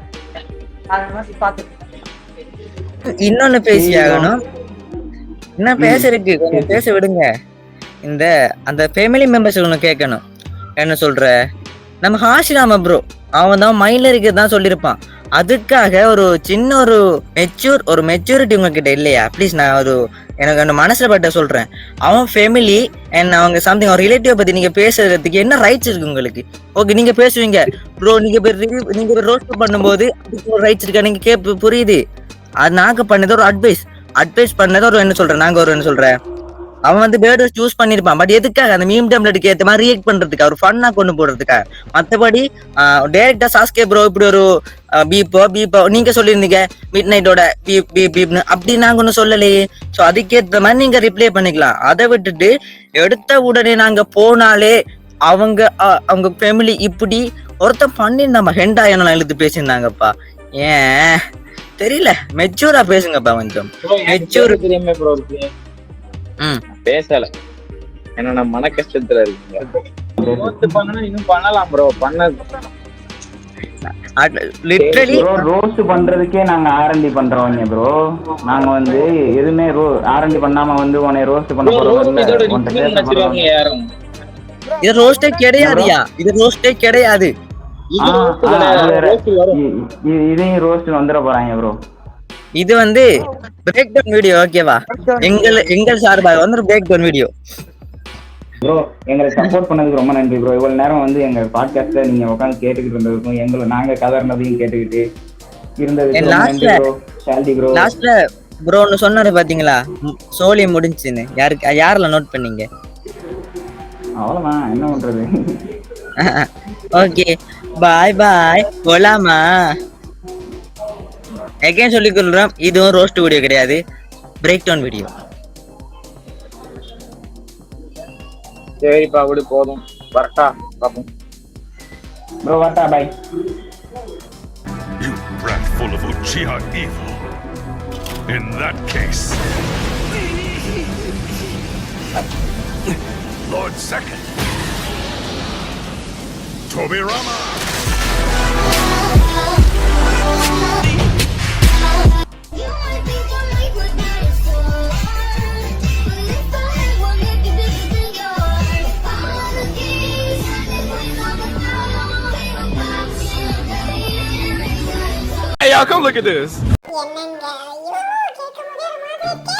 Speaker 5: பார்த்து
Speaker 4: இன்னொன்னு பேசி ஆகணும். என்ன பேசுறதுக்கு கொஞ்சம் பேச விடுங்க. அந்த ஃபேமிலி மெம்பர்ஸ் ஒன்று கேட்கணும். என்ன சொல்ற, நம்ம ஹாஷிராம ப்ரோ அவன் தான் மைண்ட்ல இருக்கிறதான் சொல்லியிருப்பான். அதுக்காக ஒரு சின்ன ஒரு மெச்சூரிட்டி உங்ககிட்ட இல்லையா? ப்ளீஸ் நான் எனக்கு அந்த மனசுல பட்ட சொல்றேன். அவன் ஃபேமிலி அண்ட் அவங்க சம்திங் ஒரு ரிலேட்டிவ் பத்தி நீங்க பேசுறதுக்கு என்ன ரைட்ஸ் இருக்கு உங்களுக்கு? ஓகே, நீங்க பேசுவீங்க ப்ரோ, நீங்க ரோஸ்ட் பண்ணும்போது அதுக்கு ஒரு ரைட்ஸ் இருக்கா நீங்க புரியுது. அது நாங்க பண்ணது ஒரு அட்வைஸ் பண்ணது ஒரு என்ன சொல்றேன், நாங்க ஒரு என்ன சொல்றேன், அவன் வந்து வேர்ட்ஸ் சூஸ் பண்ணிருப்பான். பட் எதுக்காக அந்த மீம் டெம்ப்ளேட்டுக்கு ஏத்த மாதிரி ரியாக்ட் பண்றதுக்கு, அவர் ஃபன்னா கொண்டு போடுறதுக்காக. மற்றபடி டைரக்டா சாஸ்கே ப்ரோ இப்படி ஒரு பீப்போ நீங்க சொல்லியிருந்தீங்க மிட் நைட்டோட பீப்னு, அப்படி நாங்க ஒன்னும் சொல்லலையே. ஸோ அதுக்கேற்ற மாதிரி நீங்க ரிப்ளை பண்ணிக்கலாம். அதை விட்டுட்டு எடுத்த உடனே நாங்க போனாலே அவங்க ஃபேமிலி இப்படி ஒருத்தன் பண்ணிருந்தாமா ஹெண்டாயன எழுத்து பேசியிருந்தாங்கப்பா. ஏன் தெரியல, மெச்சூரா பேசுங்கப்பா கொஞ்சம். மெச்சூர்
Speaker 8: பேசல என்ன மன கஷ்டத்துல இருக்கீங்க. இன்னும் பண்ணலாம் ப்ரோ,
Speaker 4: லிட்டரலி
Speaker 7: ரோஸ்ட் பண்றதுக்கே நாங்க R&D பண்றோம் ப்ரோ. நாங்க வந்து எதுவுமே R&D பண்ணாம வந்து உன்னை ரோஸ்ட் பண்ண போறோம்.
Speaker 4: இது ரோஸ்டே கிடையாதுயா, இது ரோஸ்டே கிடையாது.
Speaker 7: இதையும் ரோஸ்ட் வந்துட போறாங்க ப்ரோ.
Speaker 4: இது வந்து பிரேக் டவுன் வீடியோ ஓகேவா? எங்கள் சார்பாக வந்து பிரேக் டவுன் வீடியோ.
Speaker 7: ப்ரோ எங்களுக்கு சப்போர்ட் பண்ணதுக்கு ரொம்ப நன்றி ப்ரோ. இவ்வளவு நேரம் வந்து எங்க பாட்காஸ்ட்டை நீங்க உட்காந்து கேட்டுக்கிட்டு இருந்ததுக்கும் எங்களை நாங்க கதறினதையும் கேட்டுக்கிட்டு இருந்ததுக்கு ரொம்ப நன்றி ப்ரோ. ஷால்டி ப்ரோ
Speaker 4: லாஸ்ட்ல ப்ரோ ஒன்னு சொன்னாரு பாத்தீங்களா, சோலி முடிஞ்சுன்னு. யாரெல்லாம் நோட் பண்ணீங்க?
Speaker 7: அவ்வளவுதான், என்ன பண்றது.
Speaker 4: ஓகே பாய் பாய், போலாமா? எகைன் சொல்லிக் கொள்றோம், இதுவும் ரோஸ்ட் வீடியோ கிடையாது, பிரேக் டவுன் வீடியோ.
Speaker 8: சரிப்பா விடு போதும், வரட்டா பாப்போம்.
Speaker 7: Bro what a boy.
Speaker 11: You brat full of Uchiha evil. In that case, Lord Second, Tobirama.
Speaker 9: Hey, y'all, come look at this.
Speaker 6: என்னங்க ஐயோ கேட்க முடியாத மாதிரி இருக்கே.